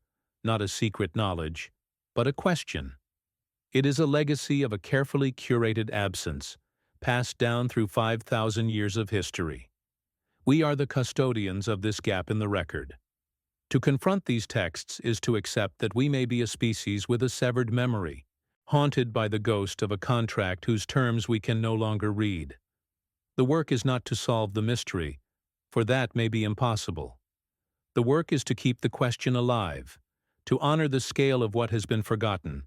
not a secret knowledge, but a question. It is a legacy of a carefully curated absence, passed down through 5,000 years of history. We are the custodians of this gap in the record. To confront these texts is to accept that we may be a species with a severed memory, haunted by the ghost of a contract whose terms we can no longer read. The work is not to solve the mystery, for that may be impossible. The work is to keep the question alive, to honor the scale of what has been forgotten,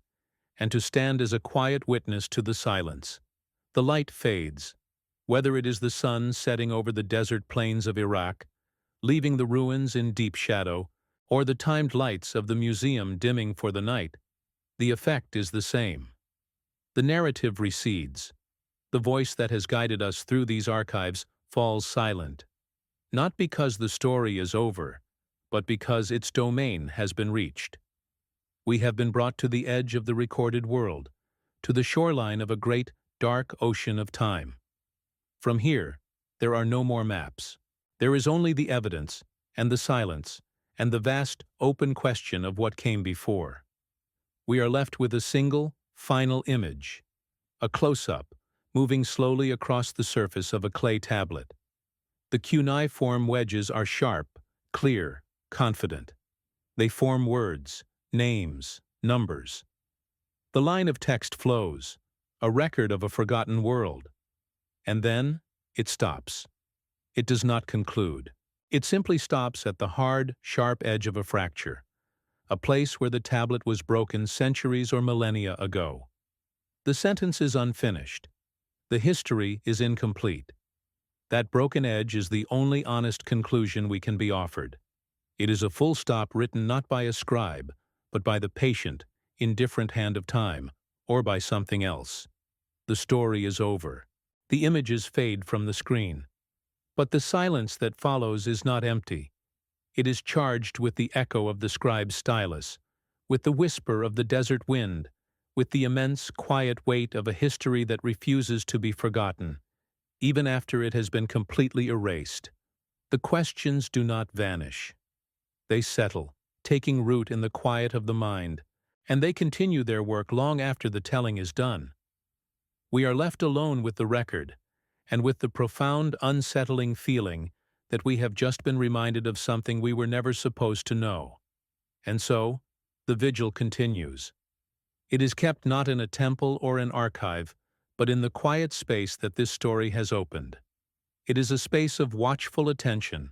and to stand as a quiet witness to the silence. The light fades, whether it is the sun setting over the desert plains of Iraq, leaving the ruins in deep shadow, or the timed lights of the museum dimming for the night, the effect is the same. The narrative recedes. The voice that has guided us through these archives falls silent, not because the story is over, but because its domain has been reached. We have been brought to the edge of the recorded world, to the shoreline of a great, dark ocean of time. From here, there are no more maps. There is only the evidence, and the silence, and the vast, open question of what came before. We are left with a single, final image, a close-up, moving slowly across the surface of a clay tablet. The cuneiform wedges are sharp, clear, confident. They form words, names, numbers. The line of text flows, a record of a forgotten world. And then, it stops. It does not conclude. It simply stops at the hard, sharp edge of a fracture, a place where the tablet was broken centuries or millennia ago. The sentence is unfinished. The history is incomplete. That broken edge is the only honest conclusion we can be offered. It is a full stop written not by a scribe, but by the patient, indifferent hand of time, or by something else. The story is over. The images fade from the screen. But the silence that follows is not empty. It is charged with the echo of the scribe's stylus, with the whisper of the desert wind, with the immense, quiet weight of a history that refuses to be forgotten, even after it has been completely erased. The questions do not vanish. They settle, taking root in the quiet of the mind, and they continue their work long after the telling is done. We are left alone with the record, and with the profound, unsettling feeling that we have just been reminded of something we were never supposed to know. And so, the vigil continues. It is kept not in a temple or an archive, but in the quiet space that this story has opened. It is a space of watchful attention,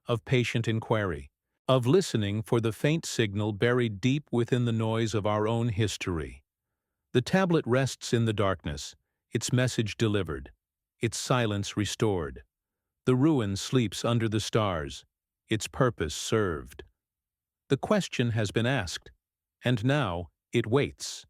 of patient inquiry, of listening for the faint signal buried deep within the noise of our own history. The tablet rests in the darkness, its message delivered, its silence restored. The ruin sleeps under the stars, its purpose served. The question has been asked, and now it waits.